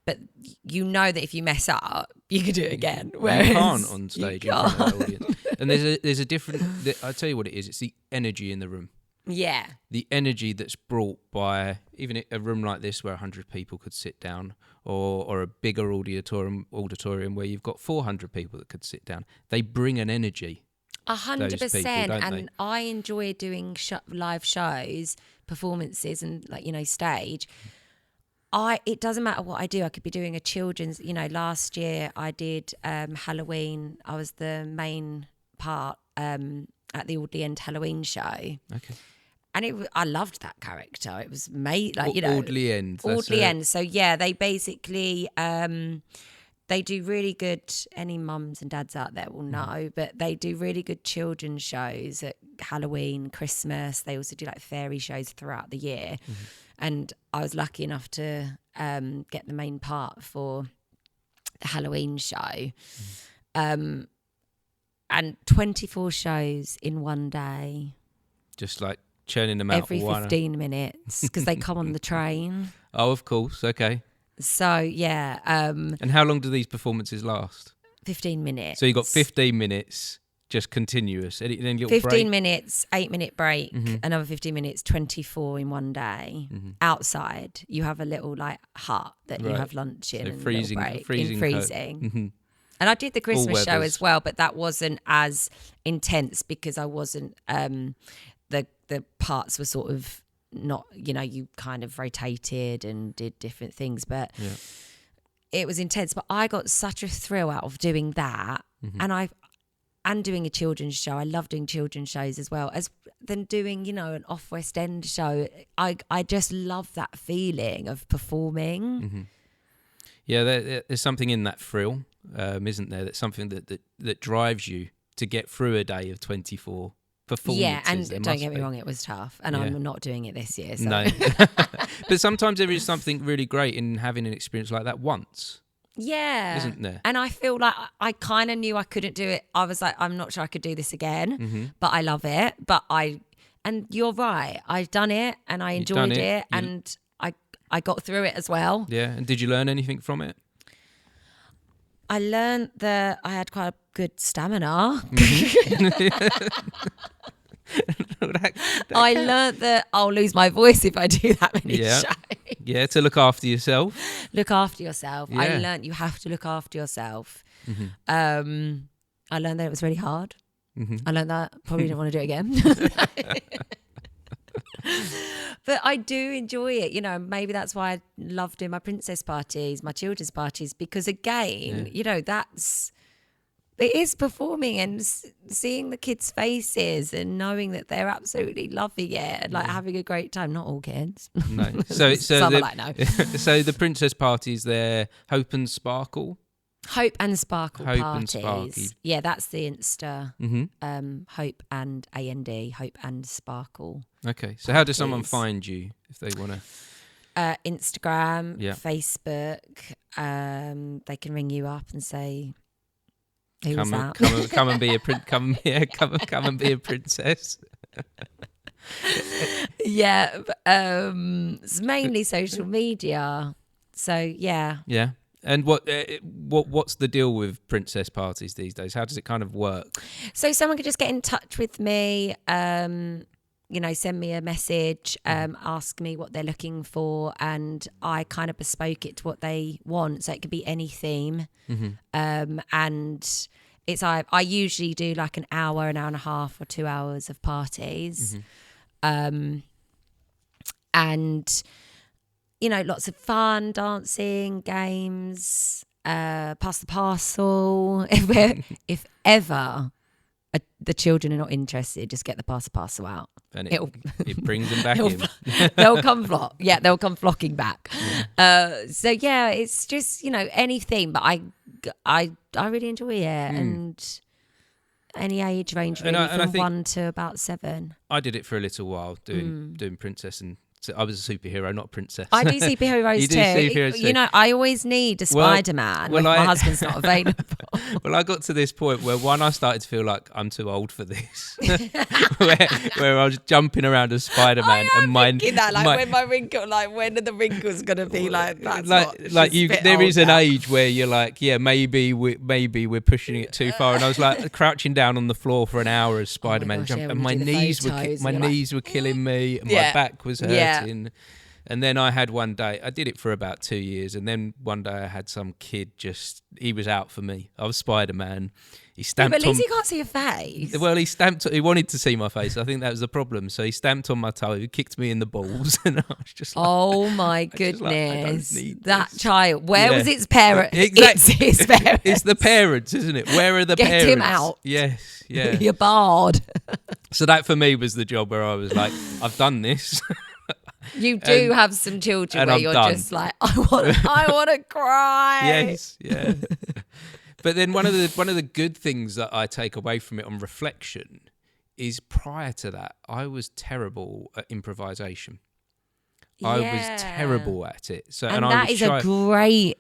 S2: But you know that if you mess up, you can do it again. Whereas
S1: you can't on stage in front of the audience. And there's a different. I'll tell you what it is. It's the energy in the room.
S2: Yeah.
S1: The energy that's brought by even a room like this where 100 people could sit down, or a bigger auditorium where you've got 400 people that could sit down. They bring an energy.
S2: 100%. And I enjoy doing live shows, performances, and, like, you know, stage. It doesn't matter what I do. I could be doing a children's, you know, last year I did Halloween. I was the main part at the Audley End Halloween show.
S1: Okay.
S2: And I loved that character. It was made, like, you know,
S1: Audley End.
S2: Audley End. So yeah, they basically they do really good. Any mums and dads out there will know, but they do really good children's shows at Halloween, Christmas. They also do like fairy shows throughout the year. And I was lucky enough to get the main part for the Halloween show. And 24 shows in one day.
S1: Just like churning them out
S2: every 15 minutes, because they come on the train.
S1: Oh, of course. Okay.
S2: So, yeah.
S1: And how long do these performances last?
S2: 15 minutes.
S1: So you got 15 minutes, just continuous. Any little
S2: 15
S1: break?
S2: minutes, 8-minute break, another 15 minutes, 24 in one day. Outside, you have a little like hut that you have lunch in.
S1: So
S2: and
S1: freezing.
S2: And I did the Christmas show as well, but that wasn't as intense because I wasn't, the parts were sort of not, you know, you kind of rotated and did different things, but it was intense. But I got such a thrill out of doing that. And doing a children's show. I love doing children's shows as well as than doing, you know, an off West End show. I just love that feeling of performing.
S1: Yeah, there's something in that thrill, isn't there? That's something that drives you to get through a day of 24 performances.
S2: Yeah, and don't get me wrong, it was tough. And I'm not doing it this year. So.
S1: No. But sometimes there is something really great in having an experience like that once.
S2: Yeah.
S1: Isn't there?
S2: And I feel like I kind of knew I couldn't do it. I was like, I'm not sure I could do this again, but I love it. And you're right. I've done it and I enjoyed it and I got through it as well.
S1: Yeah. And did you learn anything from it?
S2: I learned that I had quite a good stamina. I learned that I'll lose my voice if I do that many shows.
S1: Yeah, to look after yourself.
S2: Look after yourself.
S1: Yeah.
S2: I learned you have to look after yourself. I learned that it was really hard. I learned that probably didn't want to do it again. But I do enjoy it, you know. Maybe that's why I love doing my princess parties, my children's parties, because again, you know, it is performing and seeing the kids' faces and knowing that they're absolutely loving it and like having a great time. Not all kids.
S1: No. So
S2: some are like, no.
S1: So the princess parties, they're Hope and Sparkle.
S2: Hope and Sparkle
S1: Hope
S2: parties.
S1: and Sparky.
S2: Yeah, that's the Insta. Hope and AND. Hope and Sparkle.
S1: Okay. So how does someone find you if they want to?
S2: Instagram, Facebook. They can ring you up and say, "Who was that?"
S1: Come and be a come and be a princess.
S2: Yeah, it's mainly social media. So yeah.
S1: Yeah. And what's the deal with princess parties these days? How does it kind of work?
S2: So someone could just get in touch with me, you know, send me a message, ask me what they're looking for, and I kind of bespoke it to what they want. So it could be any theme. And it's I usually do like an hour and a half or 2 hours of parties. And you know, lots of fun, dancing, games, pass the parcel. If ever the children are not interested, just get the parcel out.
S1: And it brings them back in.
S2: They'll come they'll come flocking back. Yeah. So yeah, it's just, anything, but I really enjoy it, and any age range really, from 1 to about 7.
S1: I did it for a little while doing princess, and so I was a superhero, not a princess.
S2: I do superheroes too.
S1: Superheroes too.
S2: I always need a Spider-Man when my husband's not available.
S1: Well, I got to this point where I started to feel like I'm too old for this, where I was jumping around as Spider-Man, and when are the wrinkles gonna be like that? There is an age where you're like, yeah, maybe we're pushing it too far, and I was like crouching down on the floor for an hour as Spider-Man, and my knees were killing me, and my back was hurting. Yeah. And then I had one day, I did it for about 2 years, and then one day I had some kid he was out for me. I was Spider-Man. He stamped
S2: but at least he can't see your face.
S1: Well, he wanted to see my face. I think that was the problem. So he stamped on my toe, he kicked me in the balls, and I was just like,
S2: oh my goodness. That child, where was its parent? Exactly. It's his parents.
S1: It's the parents, isn't it? Where are the parents?
S2: Get him out.
S1: Yes, yeah.
S2: You're barred.
S1: So that for me was the job where I was like, I've done this.
S2: You do have some children where you're just like, I want to cry.
S1: Yes, yeah. But then one of the good things that I take away from it on reflection is, prior to that, I was terrible at improvisation. Yeah. I was terrible at it. So, and
S2: that is a great,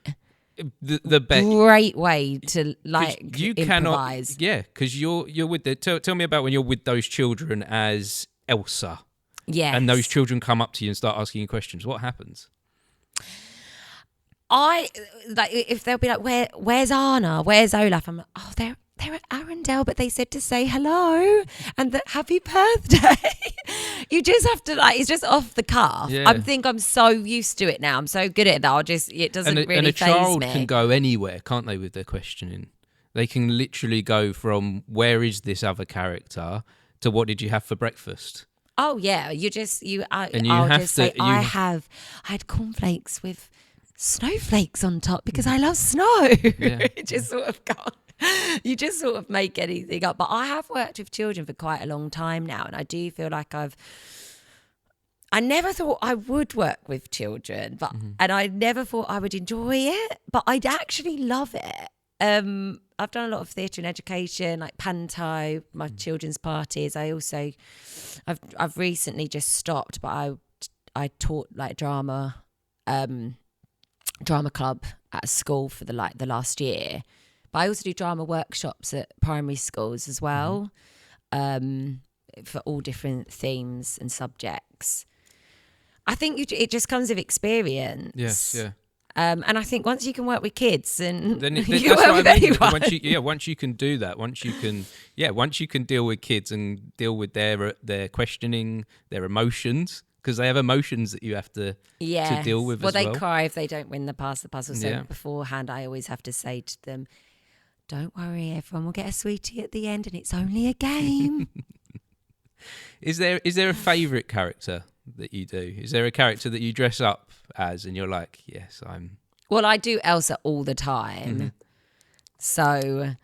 S2: great way to improvise.
S1: Because you're with tell me about when you're with those children as Elsa.
S2: Yes.
S1: And those children come up to you and start asking you questions. What happens?
S2: If they'll be like, where's Anna? Where's Olaf? I'm like, oh, they're at Arundel, but they said to say hello and happy birthday. You just have to it's just off the cuff. Yeah. I think I'm so used to it now. I'm so good at it that it doesn't really faze me. And a child
S1: can go anywhere, can't they, with their questioning? They can literally go from, where is this other character, to what did you have for breakfast?
S2: Oh yeah, I had cornflakes with snowflakes on top because I love snow. Yeah. You just sort of make anything up. But I have worked with children for quite a long time now, and I do feel like I never thought I would work with children, but and I never thought I would enjoy it, but I'd actually love it. I've done a lot of theatre and education, like panto, my children's parties. I've recently just stopped, but I taught like drama club at a school for the last year. But I also do drama workshops at primary schools as well, for all different themes and subjects. I think it just comes with experience.
S1: Yes, yeah.
S2: And I think once you can work with kids, and
S1: then you can work with anyone. Once you can do that, once you can deal with kids and deal with their questioning, their emotions, because they have emotions that you have to deal with.
S2: Well, they cry if they don't win the puzzle. So beforehand, I always have to say to them, "Don't worry, everyone will get a sweetie at the end, and it's only a game."
S1: Is there a favourite character that you do? Is there a character that you dress up as and you're like, yes, I'm...
S2: Well, I do Elsa all the time. Mm-hmm. So...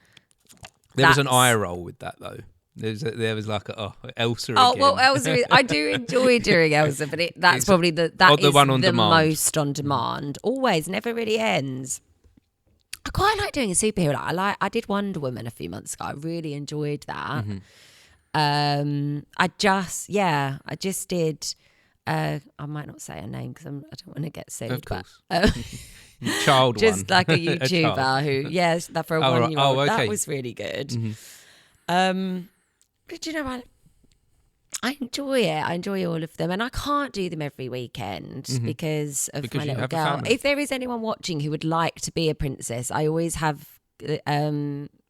S1: There was an eye roll with that, though. There was like Elsa again.
S2: Oh, well, Elsa, I do enjoy doing Elsa, but that's probably the one on demand. Most on demand. Always, never really ends. I quite like doing a superhero. I did Wonder Woman a few months ago. I really enjoyed that. Mm-hmm. I just did... I might not say her name because I don't want to get sued.
S1: Of course. Child
S2: just one. Like a YouTuber who, that for a 1-year-old. Oh, okay. That was really good. Mm-hmm. But you know, I enjoy it. I enjoy all of them, and I can't do them every weekend because my little girl. If there is anyone watching who would like to be a princess, I always have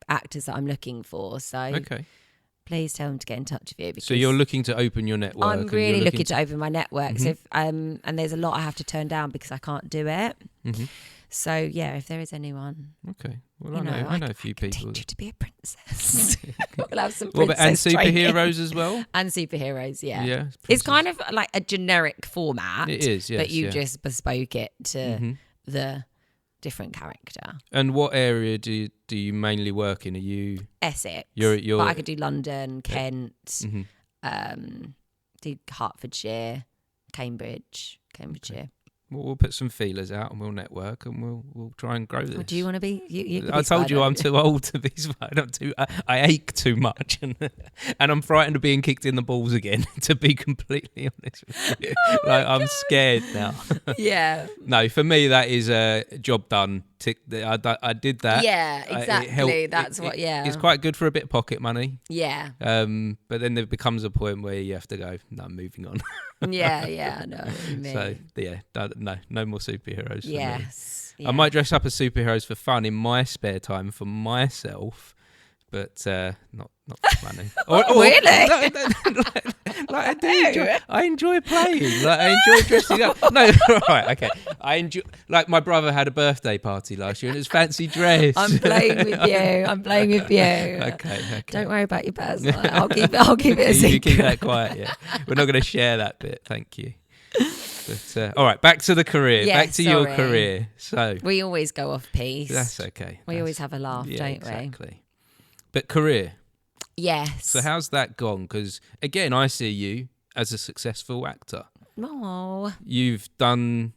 S2: actors that I'm looking for. So okay. Please tell them to get in touch with you.
S1: So you're looking to open your network.
S2: I'm really looking to open my network. Mm-hmm. So if, and there's a lot I have to turn down because I can't do it. Mm-hmm. So yeah, if there is anyone.
S1: Okay. Well, I know a few people.
S2: Teach you to be a princess. We'll have some princess
S1: and superheroes
S2: training.
S1: As well.
S2: And superheroes, yeah.
S1: Yeah.
S2: It's kind of like a generic format.
S1: It is, yes.
S2: But you just bespoke it to different character.
S1: And what area do you mainly work in? Are you
S2: Essex?
S1: You're
S2: but I could do London, Kent,
S1: mm-hmm.
S2: do Hertfordshire, Cambridgeshire.
S1: Well, we'll put some feelers out and we'll network and we'll try and grow this.
S2: Well, do you want to be? You
S1: I told you I'm too old to be spied. I ache too much, and I'm frightened of being kicked in the balls again. To be completely honest with you, I'm scared now.
S2: Yeah.
S1: No, for me that is a job done. I did that.
S2: Yeah, exactly. That's what. Yeah.
S1: It's quite good for a bit of pocket money.
S2: Yeah.
S1: But then there becomes a point where you have to go. No, I'm moving on.
S2: Yeah, I know what you mean.
S1: So yeah, no more superheroes. For
S2: yes,
S1: me. Yeah. I might dress up as superheroes for fun in my spare time for myself, but not for money.
S2: Really?
S1: I do. I enjoy playing. I enjoy dressing up. No, right, okay. I enjoy. My brother had a birthday party last year and it was fancy dress.
S2: I'm playing with you.
S1: Okay.
S2: Don't worry about your personal. I'll keep it a secret.
S1: You keep that quiet. Yeah, we're not going to share that bit. Thank you. But all right, back to the career.
S2: Yes,
S1: back to your career. So
S2: we always go off piece.
S1: That's okay.
S2: We always have a laugh, don't we?
S1: Exactly. But career.
S2: Yes.
S1: So how's that gone? Because again, I see you as a successful actor.
S2: Oh.
S1: You've done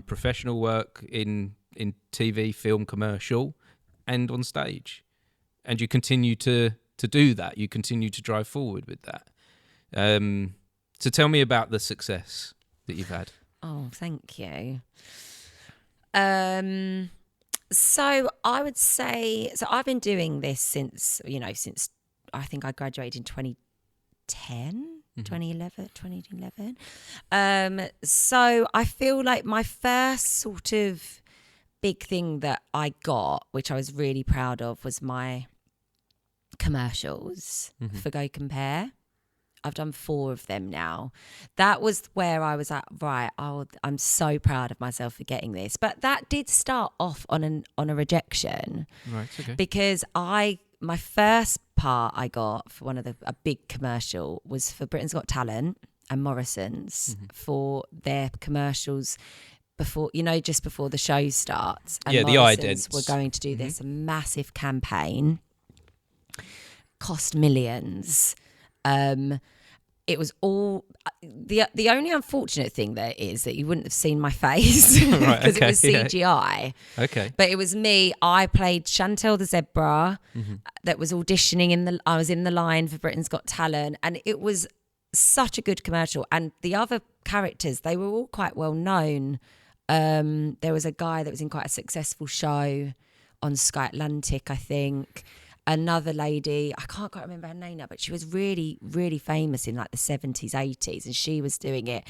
S1: professional work in TV, film, commercial, and on stage, and you continue to do that. You continue to drive forward with that. So tell me about the success that you've had.
S2: Oh, thank you. So I would say, I've been doing this since I think I graduated in 2010, 2011. So I feel like my first sort of big thing that I got, which I was really proud of, was my commercials for Go Compare. I've done 4 of them now. That was where I was at, right, I'm so proud of myself for getting this. But that did start off on a rejection.
S1: Right, okay.
S2: Because my first part I got for a big commercial was for Britain's Got Talent and Morrison's for their commercials before, just before the show starts. And
S1: the
S2: Morrison's
S1: idents.
S2: were going to do this massive campaign, cost millions. It was all the only unfortunate thing there is that you wouldn't have seen my face because it was CGI. Yeah.
S1: Okay.
S2: But it was me. I played Chantel the zebra that was auditioning I was in the line for Britain's Got Talent, and it was such a good commercial. And the other characters, they were all quite well known. There was a guy that was in quite a successful show on Sky Atlantic, I think. Another lady, I can't quite remember her name now, but she was really, really famous in like the 70s, 80s, and she was doing it.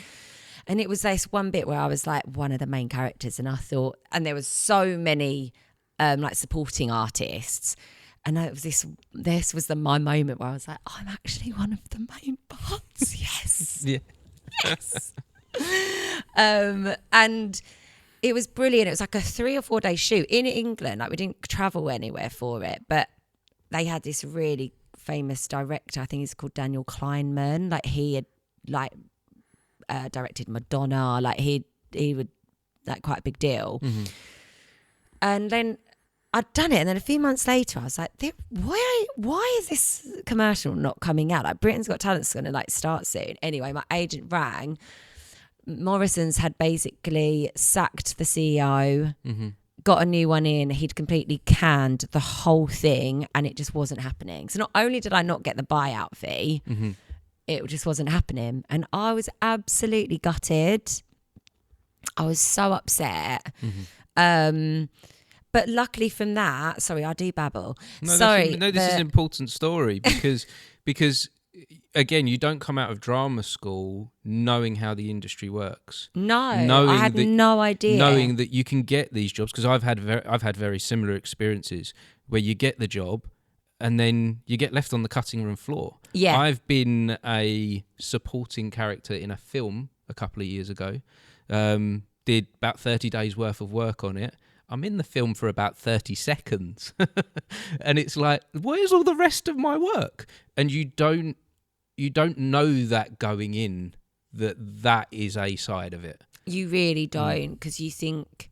S2: And it was this one bit where I was like one of the main characters, and I thought, and there was so many like supporting artists, and it was this was my moment where I was like, I'm actually one of the main parts. Yes.
S1: Yeah.
S2: Yes. And it was brilliant. It was like a 3 or 4 day shoot in England. Like we didn't travel anywhere for it, but they had this really famous director, I think he's called Daniel Kleinman. Like he had directed Madonna. Like he would, like, quite a big deal. And then I'd done it, and then a few months later I was like, why is this commercial not coming out? Like Britain's Got Talent's going to like start soon. Anyway, my agent rang. Morrison's had basically sacked the CEO, got a new one in. He'd completely canned the whole thing, and it just wasn't happening. So not only did I not get the buyout fee, it just wasn't happening. And I was absolutely gutted. I was so upset. But luckily from that, sorry, I do babble.
S1: This is an important story because again, you don't come out of drama school knowing how the industry works.
S2: No, I had no idea.
S1: Knowing that you can get these jobs, because I've had very similar experiences where you get the job and then you get left on the cutting room floor.
S2: Yeah.
S1: I've been a supporting character in a film a couple of years ago. Did about 30 days worth of work on it. I'm in the film for about 30 seconds. And it's like, where's all the rest of my work? And you don't know that going in, that is a side of it.
S2: You really don't, because you think,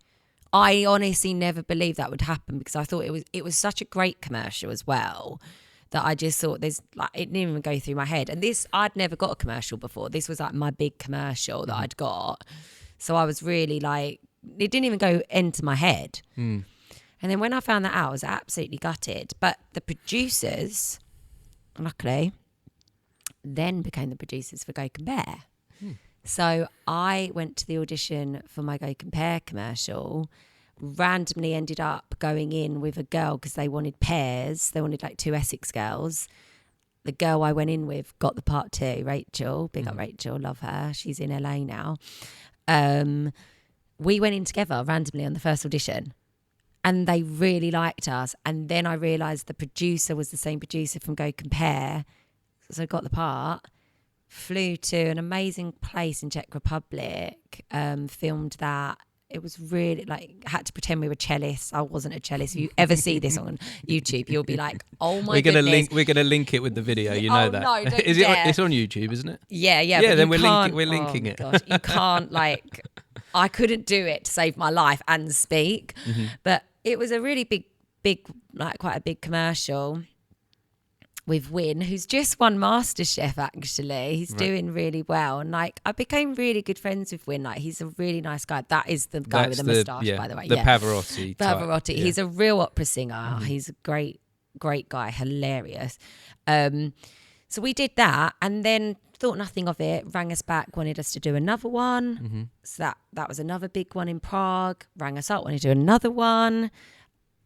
S2: I honestly never believed that would happen because I thought it was such a great commercial as well that I just thought it didn't even go through my head. And this, I'd never got a commercial before. This was like my big commercial that I'd got. So I was really like, it didn't even go into my head. And then when I found that out, I was absolutely gutted. But the producers, luckily, then became the producers for Go Compare. So I went to the audition for my Go Compare commercial, randomly ended up going in with a girl because they wanted pairs. They wanted like 2 Essex girls. The girl I went in with got the part too, Rachel. Big up Rachel, love her. She's in LA now. We went in together randomly on the first audition and they really liked us. And then I realised the producer was the same producer from Go Compare. So I got the part. Flew to an amazing place in Czech Republic, filmed that. It was really had to pretend we were cellists. I wasn't a cellist. If you ever see this on YouTube, you'll be like, "Oh my goodness!"
S1: We're gonna link it with the video. You know that.
S2: No, don't
S1: Is
S2: dare.
S1: it's on YouTube, isn't it?
S2: Yeah.
S1: Yeah, then we're
S2: linking
S1: linking it.
S2: Gosh, you can't I couldn't do it to save my life and speak, but it was a really big, quite a big commercial. With Win, who's just won MasterChef, actually. He's doing really well. And I became really good friends with Win. He's a really nice guy. That is the guy with the moustache, by the way.
S1: The Pavarotti.
S2: Pavarotti. He's a real opera singer. He's a great guy, hilarious. So we did that and then thought nothing of it, rang us back, wanted us to do another one. So that was another big one in Prague. Rang us up, wanted to do another one.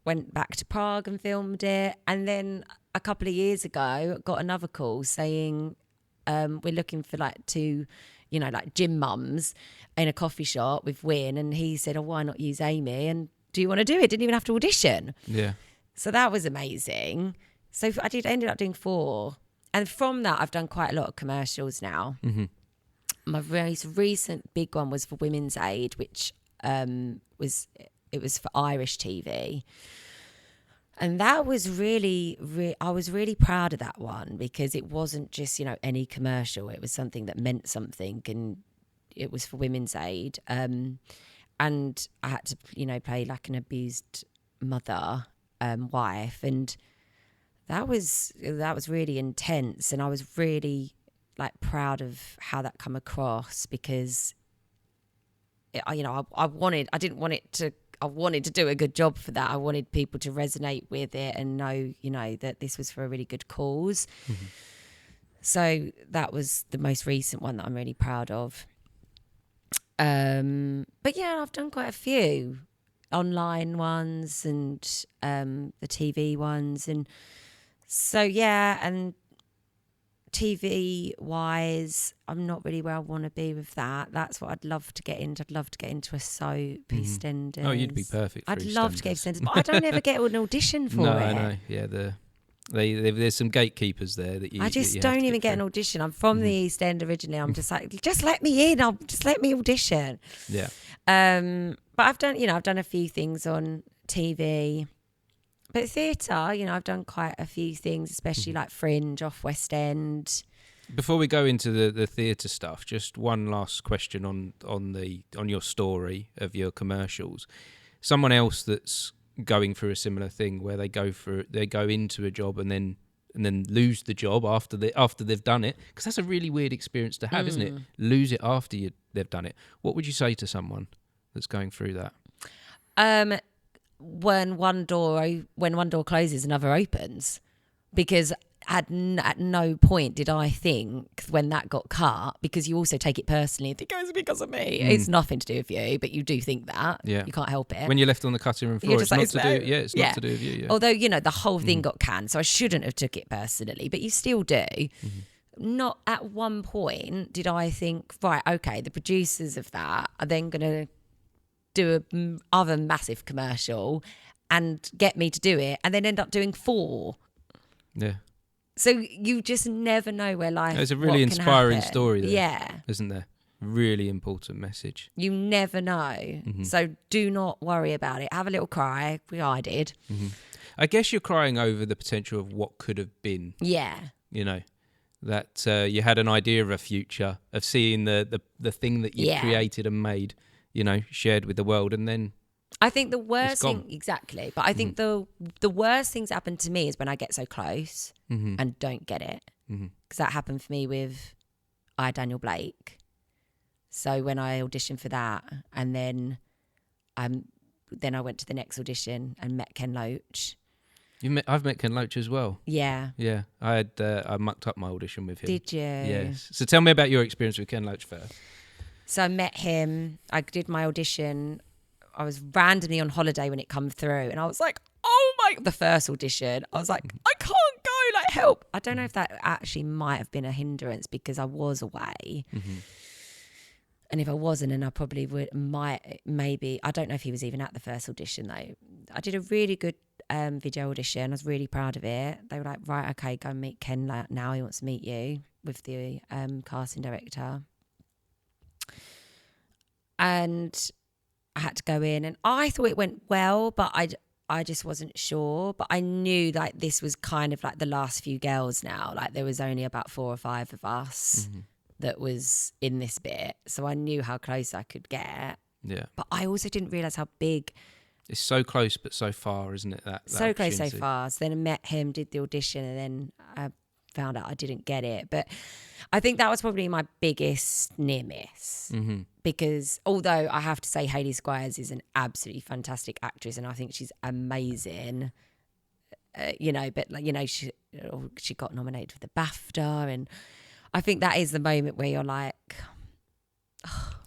S2: Went back to Prague and filmed it. And then a couple of years ago, got another call saying we're looking for 2, gym mums in a coffee shop with Win. And he said, "Oh, why not use Amy? And do you want to do it?" Didn't even have to audition.
S1: Yeah.
S2: So that was amazing. So ended up doing 4. And from that, I've done quite a lot of commercials now. My most recent big one was for Women's Aid, which was for Irish TV. And that was really, I was really proud of that one because it wasn't just, any commercial. It was something that meant something and it was for Women's Aid. And I had to, play an abused mother, wife. And that was really intense. And I was really proud of how that come across because, I wanted to do a good job for that. I wanted people to resonate with it and know, that this was for a really good cause. So that was the most recent one that I'm really proud of. But yeah, I've done quite a few online ones and the TV ones. And so, yeah, and TV wise, I'm not really where I want to be with that. That's what I'd love to get into. I'd love to get into a soap, EastEnders.
S1: Oh, you'd be perfect for
S2: I'd love to get EastEnders, but I don't ever get an audition for it.
S1: No, I know. Yeah, there's some gatekeepers there that you.
S2: I just don't even get an audition. I'm from the East End originally. I'm just just let me in. Just let me audition.
S1: Yeah.
S2: But I've done a few things on TV. But theatre, I've done quite a few things, especially Fringe, off West End.
S1: Before we go into the theatre stuff, just one last question on your story of your commercials. Someone else that's going through a similar thing where they go into a job and then lose the job after they've done it, because that's a really weird experience to have, isn't it? Lose it after they've done it. What would you say to someone that's going through that?
S2: When one door closes, another opens, because at no point did I think when that got cut, because you also take it personally, it goes because of me. It's nothing to do with you, but you do think that. Yeah. You can't help it.
S1: When you're left on the cutting room floor, it's not to do with you. Yeah.
S2: Although, the whole thing got canned, so I shouldn't have took it personally, but you still do. Not at one point did I think, right, okay, the producers of that are then going to do other massive commercial and get me to do it and then end up doing 4.
S1: Yeah.
S2: So you just never know where life.
S1: There's a really inspiring
S2: happen.
S1: story there.
S2: Yeah.
S1: Isn't there? Really important message.
S2: You never know. So do not worry about it. Have a little cry. I did.
S1: I guess you're crying over the potential of what could have been.
S2: Yeah.
S1: That you had an idea of a future, of seeing the thing that you created and made, shared with the world, and then
S2: I think the worst
S1: gone.
S2: thing, exactly, but I think the worst things that happen to me is when I get so close and don't get it. Because that happened for me with Daniel Blake. So when I auditioned for that, and then I went to the next audition and met Ken Loach.
S1: I've met Ken Loach as well.
S2: Yeah.
S1: Yeah, I mucked up my audition with him.
S2: Did you?
S1: Yes. So tell me about your experience with Ken Loach first.
S2: So I met him. I did my audition. I was randomly on holiday when it come through, and I was like, "Oh my!" The first audition, I was like, "I can't go. Like, help!" I don't know if that actually might have been a hindrance because I was away. And if I wasn't, and I probably maybe, I don't know if he was even at the first audition though. I did a really good video audition. I was really proud of it. They were like, right, okay, go and meet Ken now. He wants to meet you with the casting director. And I had to go in, and I thought it went well, but I just wasn't sure. But I knew like this was kind of like the last few girls now. Like there was only about 4 or 5 of us that was in this bit. So I knew how close I could get.
S1: Yeah.
S2: But I also didn't realise how big.
S1: It's so close but so far, isn't it? That
S2: so close, so far. So then I met him, did the audition, and then I found out I didn't get it. But I think that was probably my biggest near miss. Because although I have to say Hayley Squires is an absolutely fantastic actress, and I think she's amazing, but like, she got nominated for the BAFTA, and I think that is the moment where you're like,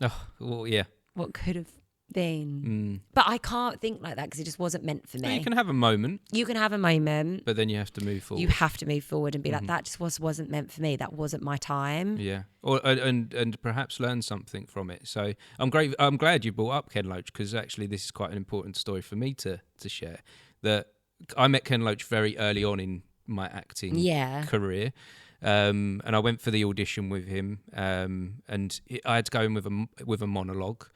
S1: oh, well, yeah,
S2: what could have been? But I can't think like that because it just wasn't meant for me.
S1: No, you can have a moment.
S2: You can have a moment.
S1: But then you have to move forward.
S2: You have to move forward and be like, that just wasn't meant for me. That wasn't my time.
S1: Yeah. And perhaps learn something from it. So I'm glad you brought up Ken Loach, because actually this is quite an important story for me to share. That I met Ken Loach very early on in my acting career. And I went for the audition with him, and I had to go in with a monologue.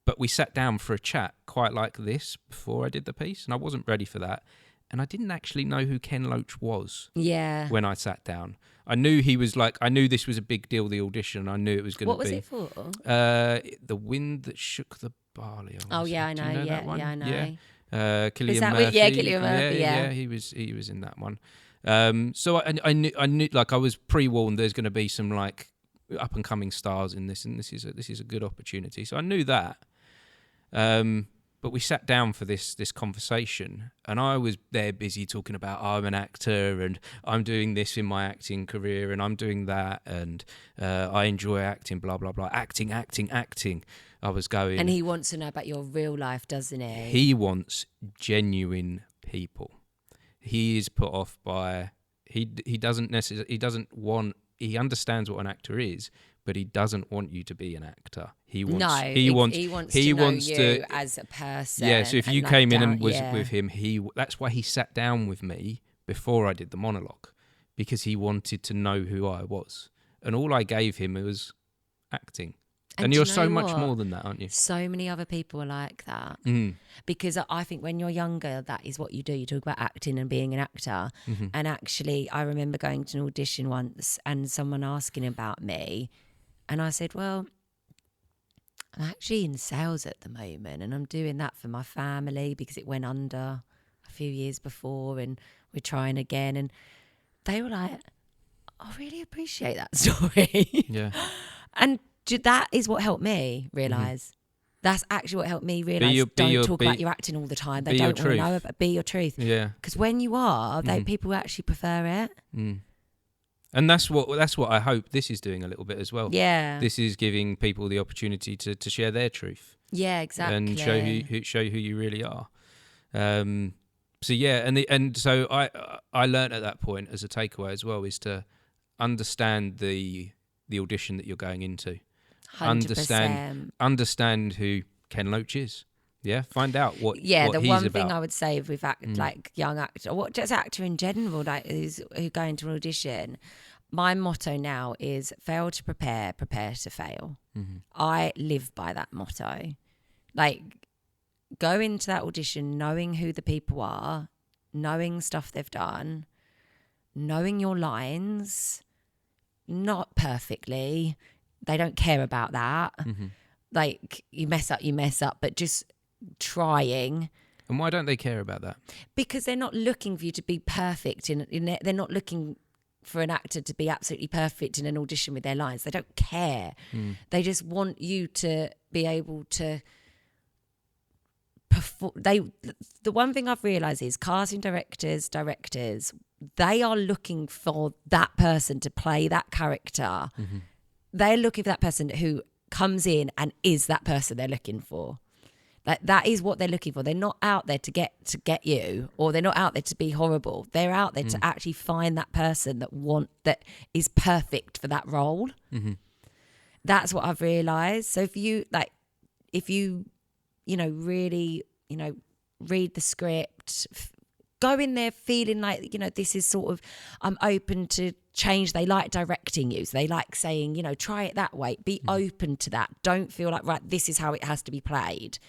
S1: But we sat down for a chat quite like this before I did the piece, and I wasn't ready for that. And I didn't actually know who Ken Loach was when I sat down. I knew I knew this was a big deal, the audition. I knew it was going to be.
S2: What was it for?
S1: The Wind That Shook the Barley.
S2: Oh, yeah, I know.
S1: Do you know
S2: Yeah,
S1: that one?
S2: yeah, I know.
S1: Yeah. Cillian Murphy.
S2: Cillian Murphy,
S1: yeah. He was in that one. So I knew, like, I was pre-warned there's going to be some like up and coming stars in this, and this is a good opportunity. So I knew that. But we sat down for this conversation, and I was there busy talking about I'm an actor and I'm doing this in my acting career and I'm doing that, and I enjoy acting, blah blah blah, acting. I was going,
S2: and he wants to know about your real life, doesn't he?
S1: He wants genuine people. He is put off by he doesn't necessarily he understands what an actor is, but he doesn't want you to be an actor. He wants to know you
S2: as a person.
S1: Yeah, so if you came in and was with him, that's why he sat down with me before I did the monologue, because he wanted to know who I was. And all I gave him was acting. And you're so much more than that, aren't you?
S2: So many other people are like that. Because I think when you're younger, that is what you do. You talk about acting and being an actor. And actually, I remember going to an audition once and someone asking about me. And I said, well, I'm actually in sales at the moment, and I'm doing that for my family because it went under a few years before, and we're trying again. And they were like, I really appreciate that story.
S1: Yeah.
S2: And that is what helped me realise. That's actually what helped me realise. Don't talk about your acting all the time. They don't want to know about. Be your truth.
S1: Yeah.
S2: Because when you are, people actually prefer it.
S1: And that's what I hope this is doing a little bit as well. Yeah. This is giving people the opportunity to share their truth.
S2: Yeah, exactly.
S1: And show who you really are. So yeah, and so I learned at that point as a takeaway as well is to understand the audition that you're going into.
S2: 100%.
S1: Understand who Ken Loach is. Yeah, find out what
S2: the
S1: he's
S2: one
S1: about.
S2: thing I would say with like young actor, or just actor in general, like who go into an audition, my motto now is fail to prepare to fail. I live by that motto. Like, go into that audition knowing who the people are, knowing stuff they've done, knowing your lines, not perfectly. They don't care about that. like you mess up, but just trying.
S1: And why don't they care about that?
S2: Because they're not looking for you to be perfect they're not looking for an actor to be absolutely perfect in an audition with their lines. They don't care. They just want you to be able to perform. The one thing I've realised is casting directors, they are looking for that person to play that character. They're looking for that person who comes in and is that person they're looking for. That is what they're looking for. They're not out there to get you, or they're not out there to be horrible. They're out there to actually find that person that is perfect for that role. That's what I've realised. So if you really, read the script, go in there feeling like, this is sort of, I'm open to change. They like directing you. So they like saying, try it that way. Be open to that. Don't feel like, right, this is how it has to be played.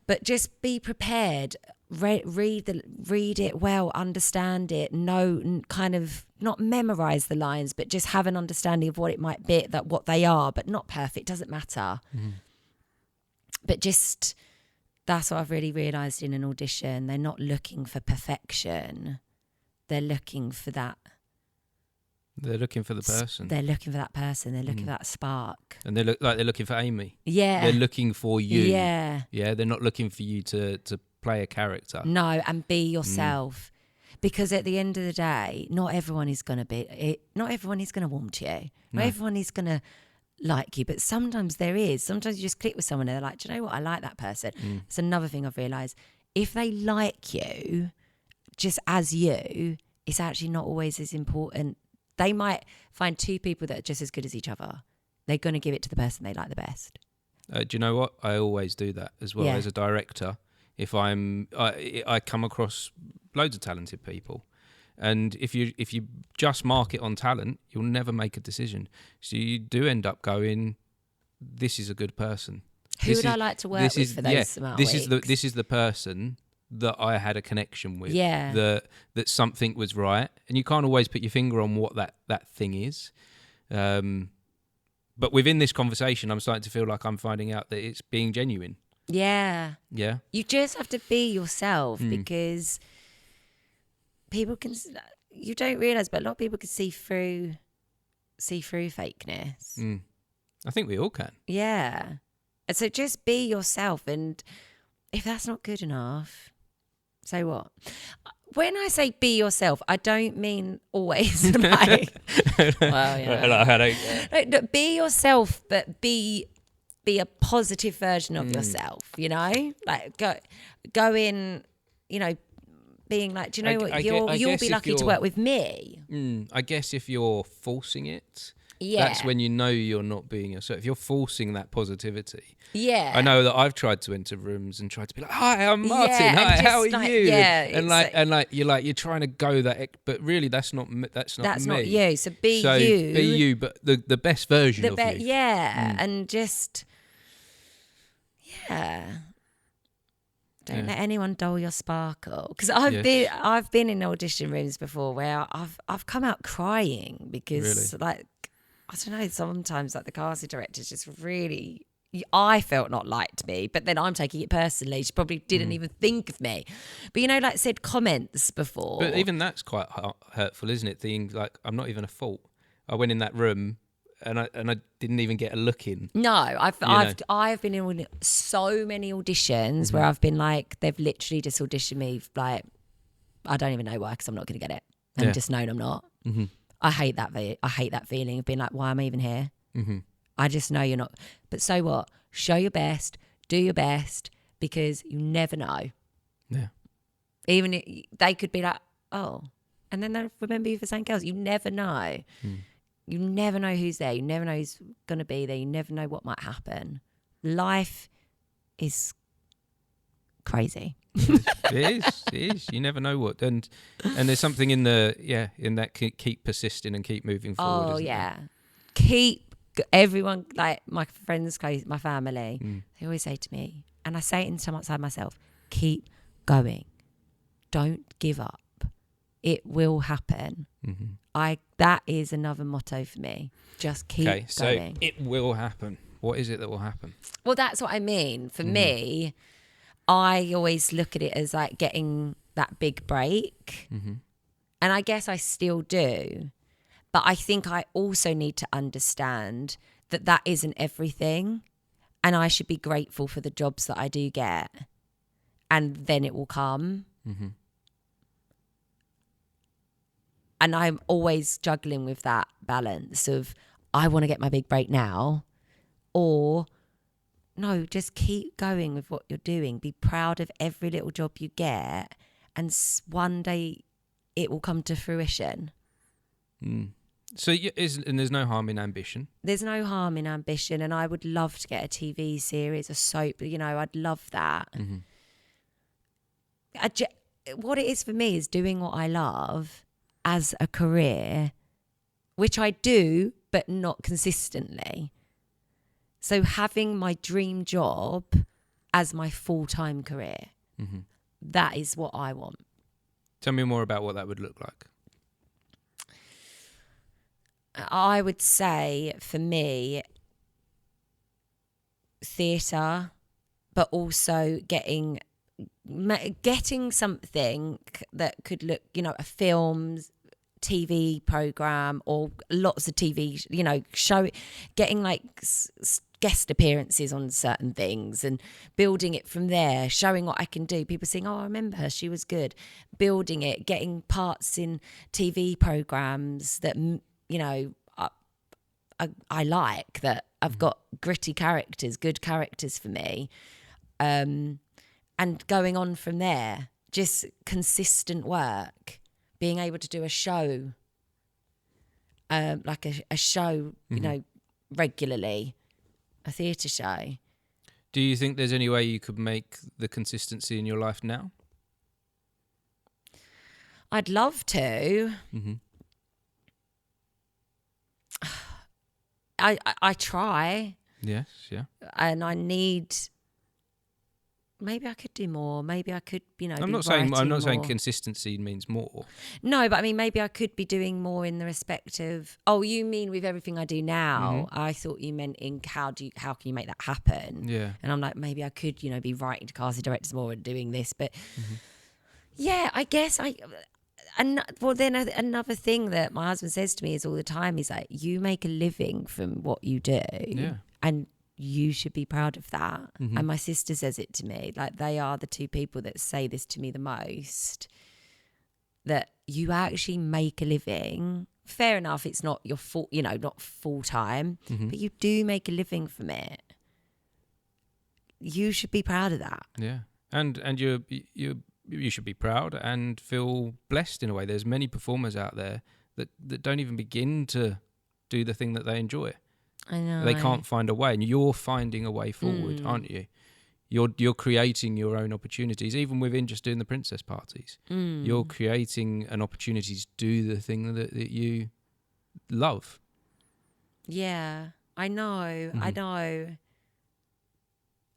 S2: But just be prepared. Read it well, understand it, know, kind of not memorize the lines, but just have an understanding of what it might be, that what they are, but not perfect, doesn't matter. But just, that's what I've really realised in an audition. They're not looking for perfection. They're looking for that.
S1: They're looking for the person.
S2: They're looking for that person. They're looking for that spark.
S1: And they look like they're looking for Amy.
S2: Yeah.
S1: They're looking for you.
S2: Yeah.
S1: Yeah. They're not looking for you to play a character.
S2: No, and be yourself. Because at the end of the day, not everyone is going to warm to you. Not everyone is going to like you, but sometimes there is. Sometimes you just click with someone and they're like, do you know what? I like that person. It's another thing I've realised. If they like you, just as you, it's actually not always as important. They might find two people that are just as good as each other. They're going to give it to the person they like the best.
S1: Do you know what? I always do that as well as a director. If I come across loads of talented people, and if you just mark it on talent, you'll never make a decision. So you do end up going, this is a good person.
S2: Who would I like to work with for those amount of weeks?
S1: This is the person that I had a connection with.
S2: Yeah.
S1: That something was right, and you can't always put your finger on what that thing is. But within this conversation, I'm starting to feel like I'm finding out that it's being genuine.
S2: Yeah.
S1: Yeah.
S2: You just have to be yourself, because people can, you don't realise, but a lot of people can see through fakeness.
S1: I think we all can.
S2: Yeah. And so just be yourself, and if that's not good enough, so what? When I say be yourself, I don't mean always like, well, yeah. No, be yourself, but be a positive version of yourself, like go in, being like, do you know what, you'll be lucky to work with me.
S1: I guess if you're forcing it,
S2: yeah,
S1: that's when you know you're not being yourself. If you're forcing that positivity.
S2: Yeah.
S1: I know that I've tried to enter rooms and tried to be like, hi, I'm Martin.
S2: Yeah,
S1: hi, how are you?
S2: Yeah.
S1: You're trying to go that, but really that's not me.
S2: That's not you. So be you.
S1: Be you, but the best version of you.
S2: Yeah. And just, yeah. Don't let anyone dull your sparkle. Because I've been in audition rooms before where I've come out crying because like, I don't know, sometimes like the casting directors just really, I felt not liked me, but then I'm taking it personally. She probably didn't even think of me. But like said comments before.
S1: But even that's quite hurtful, isn't it? Things like, I'm not even a fault. I went in that room and I didn't even get a look in.
S2: No, I've been in so many auditions where I've been like, they've literally just auditioned me like, I don't even know why, because I'm not going to get it. I'm just known I'm not. I hate that. I hate that feeling of being like, why am I even here? I just know you're not. But so what? Show your best. Do your best, because you never know.
S1: Yeah.
S2: Even they could be like, oh, and then they'll remember you for something else. You never know. You never know who's there. You never know who's going to be there. You never know what might happen. Life is crazy.
S1: It is. You never know what. And there's something in that keep persisting and keep moving forward.
S2: Oh, yeah. Keep everyone, like my friends, my family, they always say to me, and I say it inside myself, keep going. Don't give up. It will happen. That is another motto for me. Just keep going.
S1: So it will happen. What is it that will happen?
S2: Well, that's what I mean. For me, I always look at it as like getting that big break. And I guess I still do. But I think I also need to understand that that isn't everything. And I should be grateful for the jobs that I do get. And then it will come. And I'm always juggling with that balance of, I want to get my big break now, or no, just keep going with what you're doing. Be proud of every little job you get, and one day it will come to fruition.
S1: So and there's no harm in ambition.
S2: There's no harm in ambition, and I would love to get a TV series, a soap. I'd love that. What it is for me is doing what I love as a career, which I do, but not consistently. So having my dream job as my full-time career, that is what I want.
S1: Tell me more about what that would look like.
S2: I would say for me, theatre, but also getting something that could look, a film, TV program, or lots of TV, getting like guest appearances on certain things and building it from there, showing what I can do. People saying, oh, I remember her, she was good. Building it, getting parts in TV programs that, I like, that I've got gritty characters, good characters for me. And going on from there, just consistent work, being able to do a show, like a show, regularly, a theatre show.
S1: Do you think there's any way you could make the consistency in your life now?
S2: I'd love to. I try.
S1: Yes, yeah.
S2: And I need... Maybe I could do more. Maybe I could,
S1: I'm not saying consistency means more.
S2: No, but I mean, maybe I could be doing more in the respect of, oh, you mean with everything I do now? I thought you meant in how can you make that happen?
S1: Yeah.
S2: And I'm like, maybe I could, be writing to casting directors more and doing this. But yeah, I guess then another thing that my husband says to me is all the time, he's like, you make a living from what you do.
S1: Yeah.
S2: And you should be proud of that. And my sister says it to me. Like, they are the two people that say this to me the most, that you actually make a living. Fair enough, it's not your full, not full time, but you do make a living from it. You should be proud of that.
S1: Yeah. And you should be proud and feel blessed in a way. There's many performers out there that don't even begin to do the thing that they enjoy.
S2: I know.
S1: They can't find a way, and you're finding a way forward, aren't you? You're creating your own opportunities, even within just doing the princess parties. You're creating an opportunity to do the thing that you love.
S2: Yeah, I know. I know.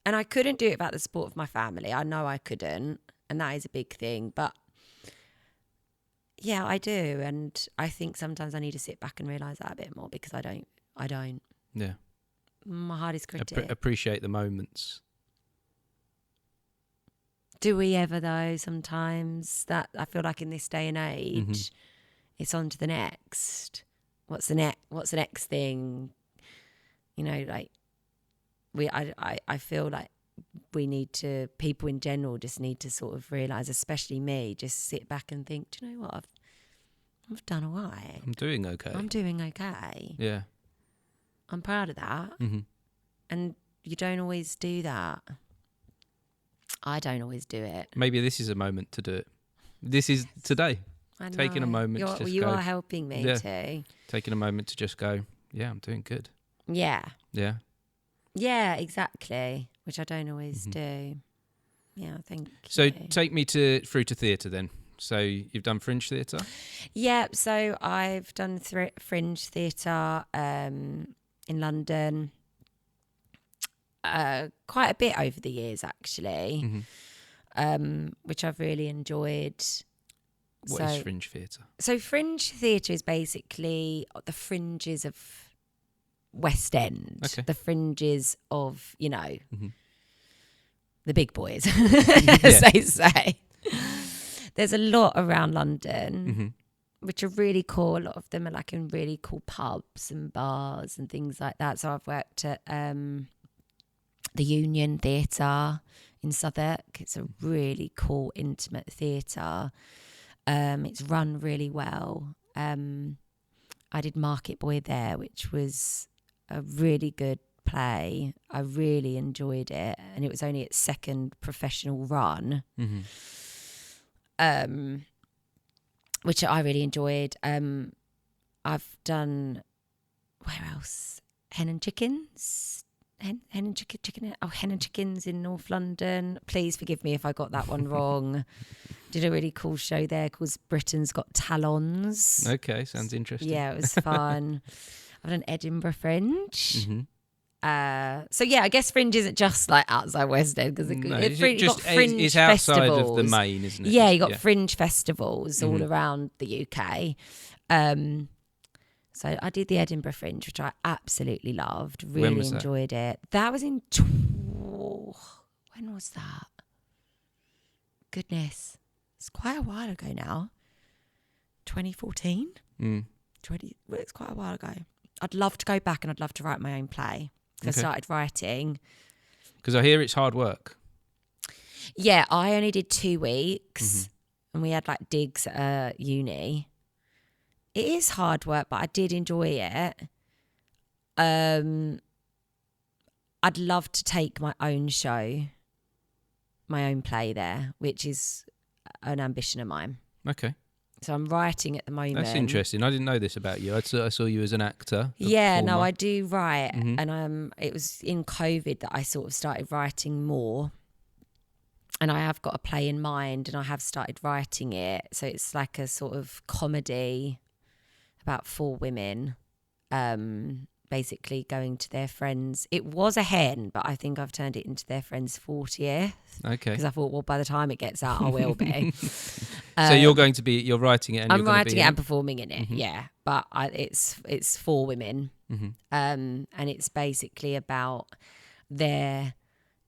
S2: And I couldn't do it without the support of my family. I know I couldn't, and that is a big thing. But yeah, I do, and I think sometimes I need to sit back and realise that a bit more, because I don't.
S1: Yeah.
S2: My hardest critic.
S1: Appreciate the moments.
S2: Do we ever, though? Sometimes that I feel like in this day and age, it's on to the next. What's the next thing? Like I feel like we need to, people in general just need to sort of realise, especially me, just sit back and think, do you know what? I've done all right.
S1: I'm doing okay. Yeah.
S2: I'm proud of that. And you don't always do that. I don't always do it.
S1: Maybe this is a moment to do it. This is today.
S2: I know.
S1: Taking a moment to just
S2: you
S1: go.
S2: are helping me too.
S1: Taking a moment to just go, yeah, I'm doing good.
S2: Yeah.
S1: Yeah.
S2: Yeah, exactly. Which I don't always do. Yeah, thank you.
S1: So take me through to theatre then. So you've done fringe theatre?
S2: Yeah, so I've done fringe theatre in London quite a bit over the years, actually, which I've really enjoyed.
S1: What is fringe theatre?
S2: So fringe theatre is basically the fringes of West End,
S1: Okay.
S2: the fringes of, you know, the big boys,
S1: Yeah.
S2: as they say. There's a lot around London, which are really cool. A lot of them are like in really cool pubs and bars and things like that. So I've worked at the Union Theatre in Southwark. It's a really cool, intimate theatre. It's run really well. I did Market Boy there, which was a really good play. I really enjoyed it, and it was only its second professional run, which I really enjoyed. I've done, where else? Hen and Chickens. Hen and Chickens in North London. Please forgive me if I got that one wrong. Did a really cool show there called Britain's Got Talons.
S1: Okay, sounds interesting.
S2: Yeah, it was fun. I've done Edinburgh Fringe. So yeah, I guess Fringe isn't just like outside West End, because
S1: it's outside of the main, isn't it?
S2: Yeah, you got fringe festivals all around the UK. So I did the Edinburgh Fringe, which I absolutely loved. Really enjoyed it. That was in when was that? Goodness, it's quite a while ago now. 2014. It's quite a while ago. I'd love to go back, and I'd love to write my own play. I started writing.
S1: Because I hear it's hard work.
S2: Yeah, I only did 2 weeks, and we had like digs at uni. It is hard work, but I did enjoy it. I'd love to take my own show, my own play there, which is an ambition of mine.
S1: Okay.
S2: So I'm writing at the moment.
S1: That's interesting. I didn't know this about you. I saw you as an actor.
S2: Yeah, no, I do write. And it was in COVID that I sort of started writing more. And I have got a play in mind, and I have started writing it. So it's like a sort of comedy about 4 women basically going to their friends. It was a hen, but I think I've turned it into their friend's 40th.
S1: Okay.
S2: Because I thought, well, by the time it gets out, I will be.
S1: So you're writing it, and
S2: I'm writing it and performing in it, yeah. But it's 4 women, and it's basically about their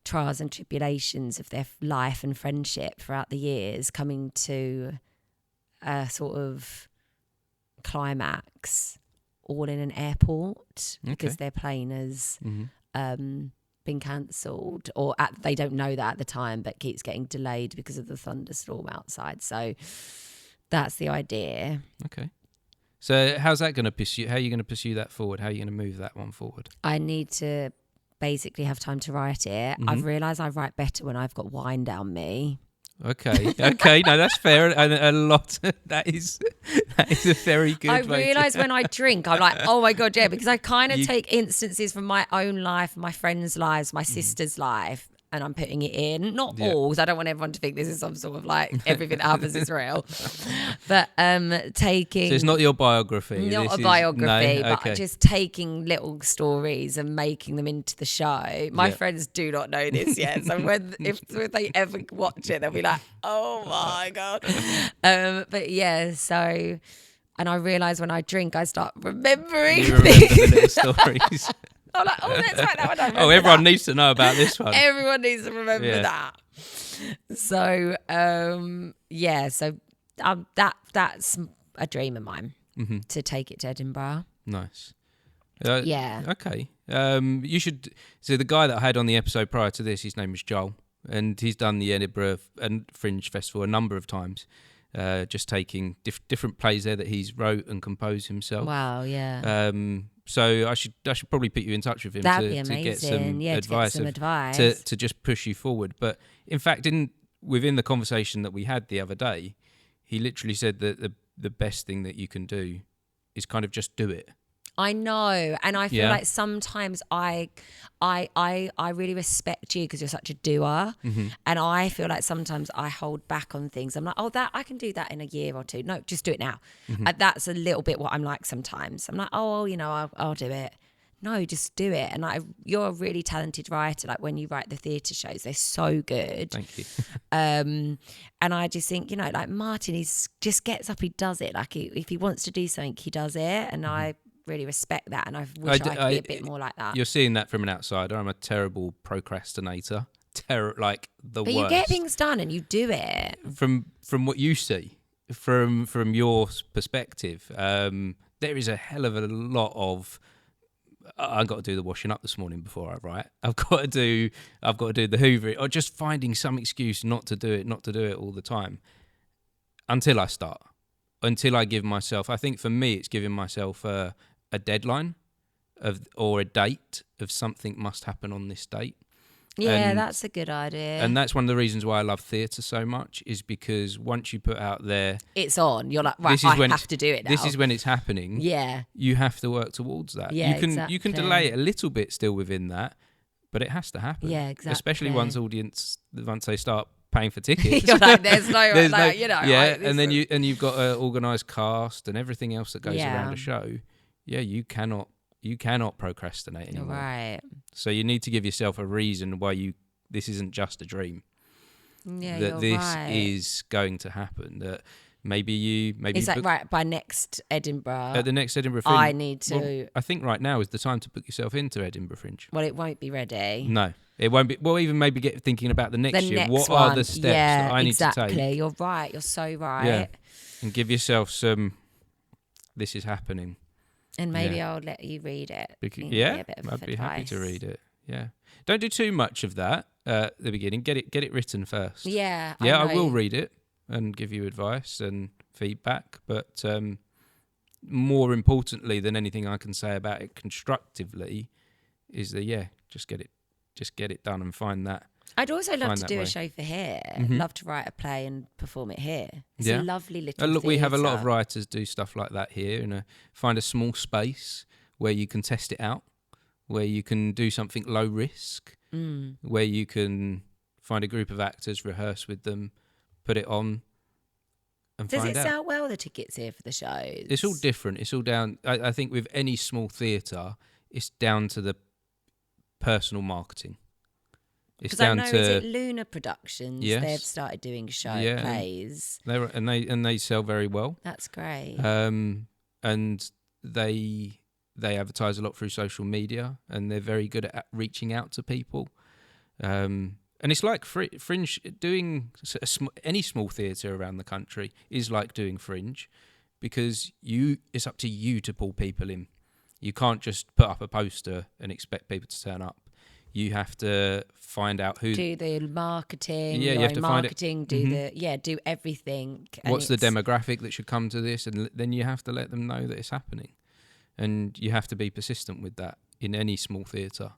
S2: trials and tribulations of their life and friendship throughout the years, coming to a sort of climax all in an airport because their plane has been cancelled, or they don't know that at the time, but keeps getting delayed because of the thunderstorm outside. So that's the idea.
S1: Okay. So how's that going to pursue? How are you going to pursue that forward? How are you going to move that one forward?
S2: I need to basically have time to write it. I've realised I write better when I've got wine down me.
S1: Okay. No, that's fair. And a lot. That is a very good.
S2: I realise when I drink, I'm like, oh my God, yeah, because I kind of take instances from my own life, my friends' lives, my sister's life, and I'm putting it in. Not all, because I don't want everyone to think this is some sort of like everything that happens is real. But taking...
S1: So it's not your biography?
S2: Not a biography, but just taking little stories and making them into the show. My friends do not know this yet. So if they ever watch it, they'll be like, oh my God. But yeah, so... And I realise when I drink, I start remembering
S1: You remember the little stories.
S2: I'm like, oh, let's write that one down.
S1: Everyone needs to know about this one.
S2: Everyone needs to remember that. So, that's a dream of mine, to take it to Edinburgh.
S1: Nice.
S2: Yeah.
S1: Okay. You should. So the guy that I had on the episode prior to this, his name is Joel, and he's done the Edinburgh and Fringe Festival a number of times. Just taking different plays there that he's wrote and composed himself.
S2: Wow, yeah.
S1: So I should probably put you in touch with him to get some advice to just push you forward. But in fact, within the conversation that we had the other day, he literally said that the best thing that you can do is kind of just do it.
S2: I know, and I feel like sometimes I really respect you because you're such a doer, and I feel like sometimes I hold back on things. I'm like, oh, that I can do that in a year or 2. No, just do it now. And that's a little bit what I'm like sometimes. I'm like, oh, I'll do it. No, just do it. And you're a really talented writer. Like when you write the theatre shows, they're so good.
S1: Thank you.
S2: And I just think, like Martin, he just gets up, he does it. Like if he wants to do something, he does it. And I really respect that, and I wish I could be a bit more like that.
S1: You're seeing that from an outsider. I'm a terrible procrastinator. Like the
S2: But
S1: worst.
S2: you get things done and you do it.
S1: From what you see, from your perspective, there is a hell of a lot of. I've got to do the washing up this morning before I write. I've got to do the hoovering, or just finding some excuse not to do it all the time until I start. Until I give myself, I think for me, it's giving myself a deadline or a date of something must happen on this date.
S2: Yeah, that's a good idea.
S1: And that's one of the reasons why I love theatre so much, is because once you put out there,
S2: it's on. You're like, right, I have to do it now.
S1: This is when it's happening.
S2: Yeah.
S1: You have to work towards that.
S2: Yeah,
S1: you can delay it a little bit still within that, but it has to happen.
S2: Yeah, exactly.
S1: Especially once they start paying for tickets.
S2: You're like, there's no, you know.
S1: Yeah,
S2: like,
S1: and then you've got an organised cast and everything else that goes around a show. Yeah, you cannot procrastinate anymore.
S2: Right.
S1: So you need to give yourself a reason why this isn't just a dream.
S2: Yeah,
S1: that this is going to happen. That maybe
S2: it's like, right, by next Edinburgh.
S1: At the next Edinburgh Fringe.
S2: I need to.
S1: Well, I think right now is the time to put yourself into Edinburgh Fringe.
S2: Well, it won't be ready.
S1: No, it won't be. Well, even maybe get thinking about the next year. What are the steps that I need to take?
S2: Exactly. You're right. You're so right.
S1: Yeah. And give yourself some. This is happening.
S2: And maybe I'll let you read it.
S1: I'd be happy to read it. Yeah. Don't do too much of that at the beginning. Get it written first.
S2: Yeah.
S1: I will read it and give you advice and feedback. But more importantly than anything I can say about it constructively is that, just get it done and find that.
S2: I'd also love to do a show for here.
S1: Mm-hmm.
S2: Love to write a play and perform it here. It's a lovely little
S1: Look, we have a lot of
S2: theatre.
S1: writers do stuff like that here, and find a small space where you can test it out, where you can do something low risk, where you can find a group of actors, rehearse with them, put it on, and
S2: Does
S1: find out.
S2: Does it sell well, the tickets here for the shows?
S1: It's all different. It's all down. I think with any small theatre, it's down to the personal marketing. It's
S2: down
S1: down
S2: to is it Luna Productions.
S1: Yes.
S2: They've started doing plays.
S1: They sell very well.
S2: That's great.
S1: And they advertise a lot through social media, and they're very good at reaching out to people. And it's like Fringe, doing any small theatre around the country is like doing Fringe, because it's up to you to pull people in. You can't just put up a poster and expect people to turn up. You have to find out who
S2: do the marketing.
S1: Yeah, you have to
S2: marketing.
S1: find it.
S2: Do everything.
S1: What's the demographic that should come to this, and then you have to let them know that it's happening, and you have to be persistent with that in any small theatre.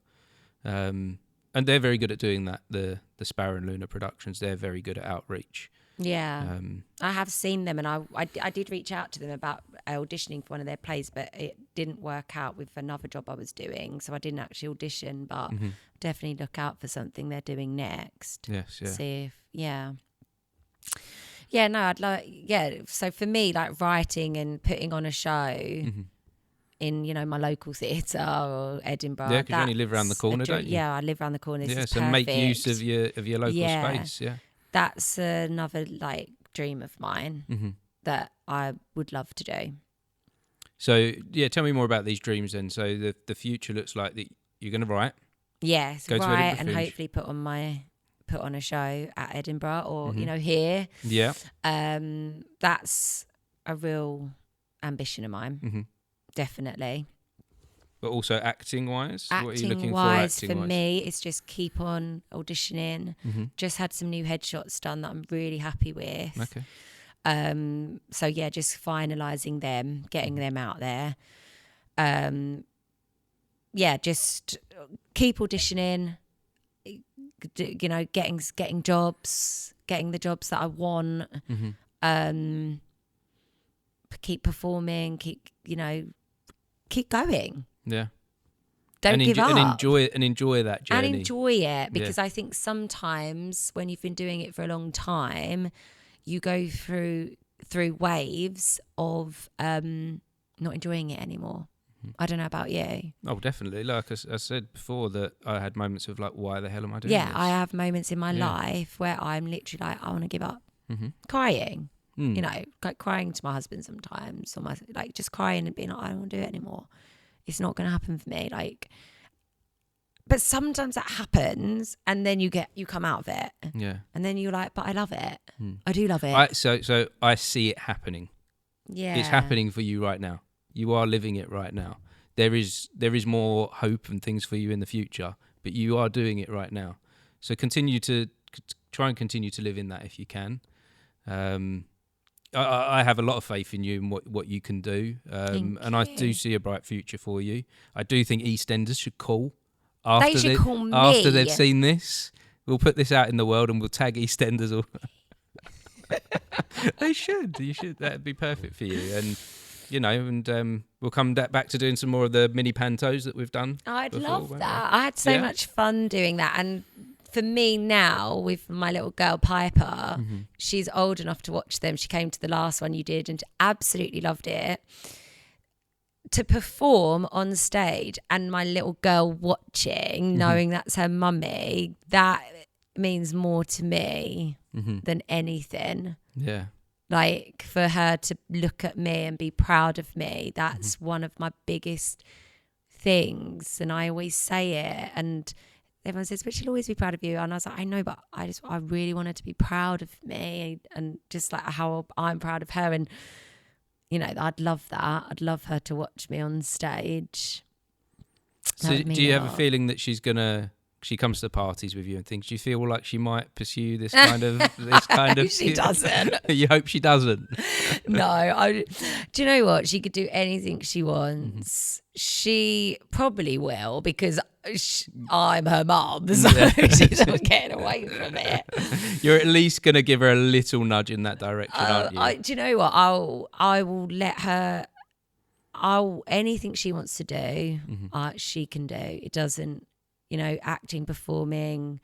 S1: And they're very good at doing that. The Sparrow and Luna Productions, they're very good at outreach.
S2: Yeah, I have seen them, and I did reach out to them about auditioning for one of their plays, but it didn't work out with another job I was doing, so I didn't actually audition. But definitely look out for something they're doing next.
S1: Yes, yeah.
S2: See if no, I'd like So for me, like writing and putting on a show in my local theatre or Edinburgh.
S1: Yeah, because you only live around the corner, don't you?
S2: Yeah, I live around the corner. This is
S1: so
S2: perfect.
S1: make use of your local space. Yeah.
S2: That's another dream of mine that I would love to do.
S1: So tell me more about these dreams then. So the future looks like that you're going to write.
S2: Yes,
S1: go
S2: write
S1: to
S2: and hopefully put on a show at Edinburgh or here.
S1: Yeah.
S2: That's a real ambition of mine. Definitely.
S1: But also acting wise, what are you looking for?
S2: For me, it's just keep on auditioning. Just had some new headshots done that I'm really happy with.
S1: Okay.
S2: So just finalising them, getting them out there. Just keep auditioning. Getting jobs, getting the jobs that I want. Keep performing. Keep going.
S1: Yeah.
S2: Don't give up.
S1: And enjoy that journey.
S2: And enjoy it, because I think sometimes when you've been doing it for a long time, you go through waves of not enjoying it anymore. I don't know about you.
S1: Oh, definitely. Like I said before, that I had moments of why the hell am I doing this?
S2: Yeah, I have moments in my life where I'm literally I want to give up. Crying. You know, like crying to my husband sometimes, or like just crying and being like, I don't want to do it anymore. It's not going to happen for me. Like, but sometimes that happens, and then you come out of it.
S1: Yeah.
S2: And then you're like, but I love it. I do love it.
S1: So I see it happening.
S2: Yeah.
S1: It's happening for you right now. You are living it right now. There is more hope and things for you in the future, but you are doing it right now. So try and continue to live in that if you can. I have a lot of faith in you and what you can do. And I do see a bright future for you. I do think EastEnders should call.
S2: Call me.
S1: After they've seen this. We'll put this out in the world and we'll tag EastEnders. They should. You should. That'd be perfect for you. And, you know, and we'll come back to doing some more of the mini pantos that we've done.
S2: I'd
S1: before,
S2: love that. I had so much fun doing that. And for me now, with my little girl Piper, she's old enough to watch them. She came to the last one you did and absolutely loved it. To perform on stage and my little girl watching, knowing that's her mummy, that means more to me than anything.
S1: Yeah.
S2: Like, for her to look at me and be proud of me, that's one of my biggest things. And I always say it, and everyone says, but she'll always be proud of you. And I was like, I know, but I really want her to be proud of me, and just like how I'm proud of her. And, you know, I'd love that. I'd love her to watch me on stage.
S1: So do you have a feeling that she comes to parties with you and things? Do you feel like she might pursue this kind of
S2: She doesn't.
S1: You hope she doesn't.
S2: No, do you know what? She could do anything she wants. She probably will, because I'm her mum, so she's not getting away from it.
S1: You're at least going to give her a little nudge in that direction, aren't you?
S2: Do you know what? I will let her. Anything she wants to do, she can do. It doesn't, you know, acting, performing.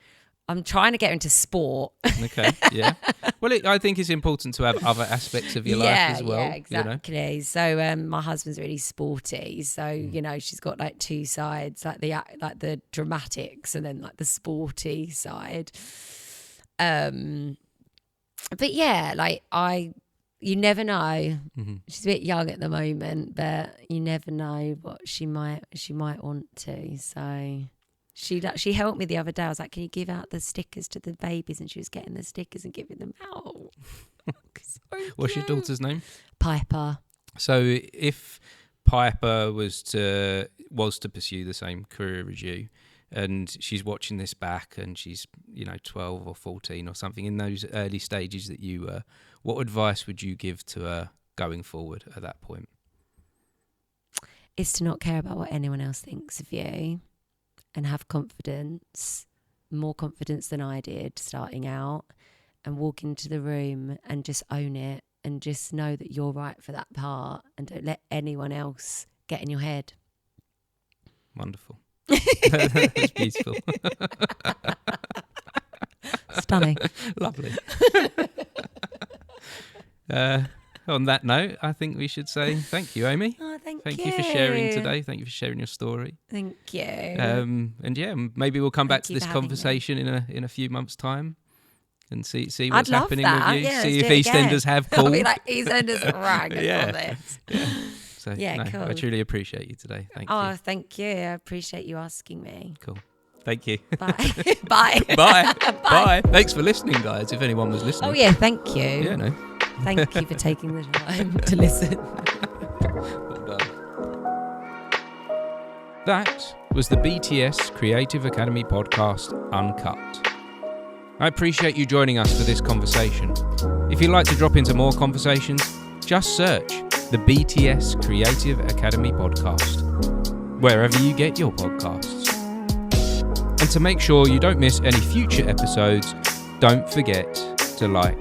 S2: I'm trying to get her into sport.
S1: Okay, yeah. Well, I think it's important to have other aspects of your life as well. Yeah,
S2: exactly. You know? So my husband's really sporty. So, you know, she's got like two sides, like the dramatics and then like the sporty side. But yeah, like you never know. She's a bit young at the moment, but you never know what she might want to. So she helped me the other day. I was like, can you give out the stickers to the babies? And she was getting the stickers and giving them out. So
S1: what's your daughter's name?
S2: Piper. So
S1: if Piper was to pursue the same career as you, and she's watching this back and she's, you know, 12 or 14 or something, in those early stages that you were, what advice would you give to her going forward at that point?
S2: Is to not care about what anyone else thinks of you, and have confidence, more confidence than I did starting out, and walk into the room and just own it, and just know that you're right for that part, and don't let anyone else get in your head.
S1: Wonderful. That's beautiful.
S2: Stunning.
S1: Lovely. On that note, I think we should say thank you, Amy.
S2: Oh, thank
S1: you. Thank you for sharing today. Thank you for sharing your story.
S2: Thank you.
S1: And yeah, maybe we'll come back to this conversation in a few months' time and see what's happening with you.
S2: Yeah,
S1: see if EastEnders have called.
S2: I'll be like, EastEnders rang on this.
S1: Yeah. So
S2: cool.
S1: I truly appreciate you today. Thank you.
S2: Oh, thank you. I appreciate you asking me.
S1: Cool. Thank you.
S2: Bye. Bye.
S1: Bye. Bye. Thanks for listening, guys, if anyone was listening.
S2: Oh, yeah, thank you.
S1: Yeah, no.
S2: Thank you for taking the time to listen.
S1: Well done. That was the BTS Creative Academy podcast, Uncut. I appreciate you joining us for this conversation. If you'd like to drop into more conversations, just search the BTS Creative Academy podcast, wherever you get your podcasts. And to make sure you don't miss any future episodes, don't forget to like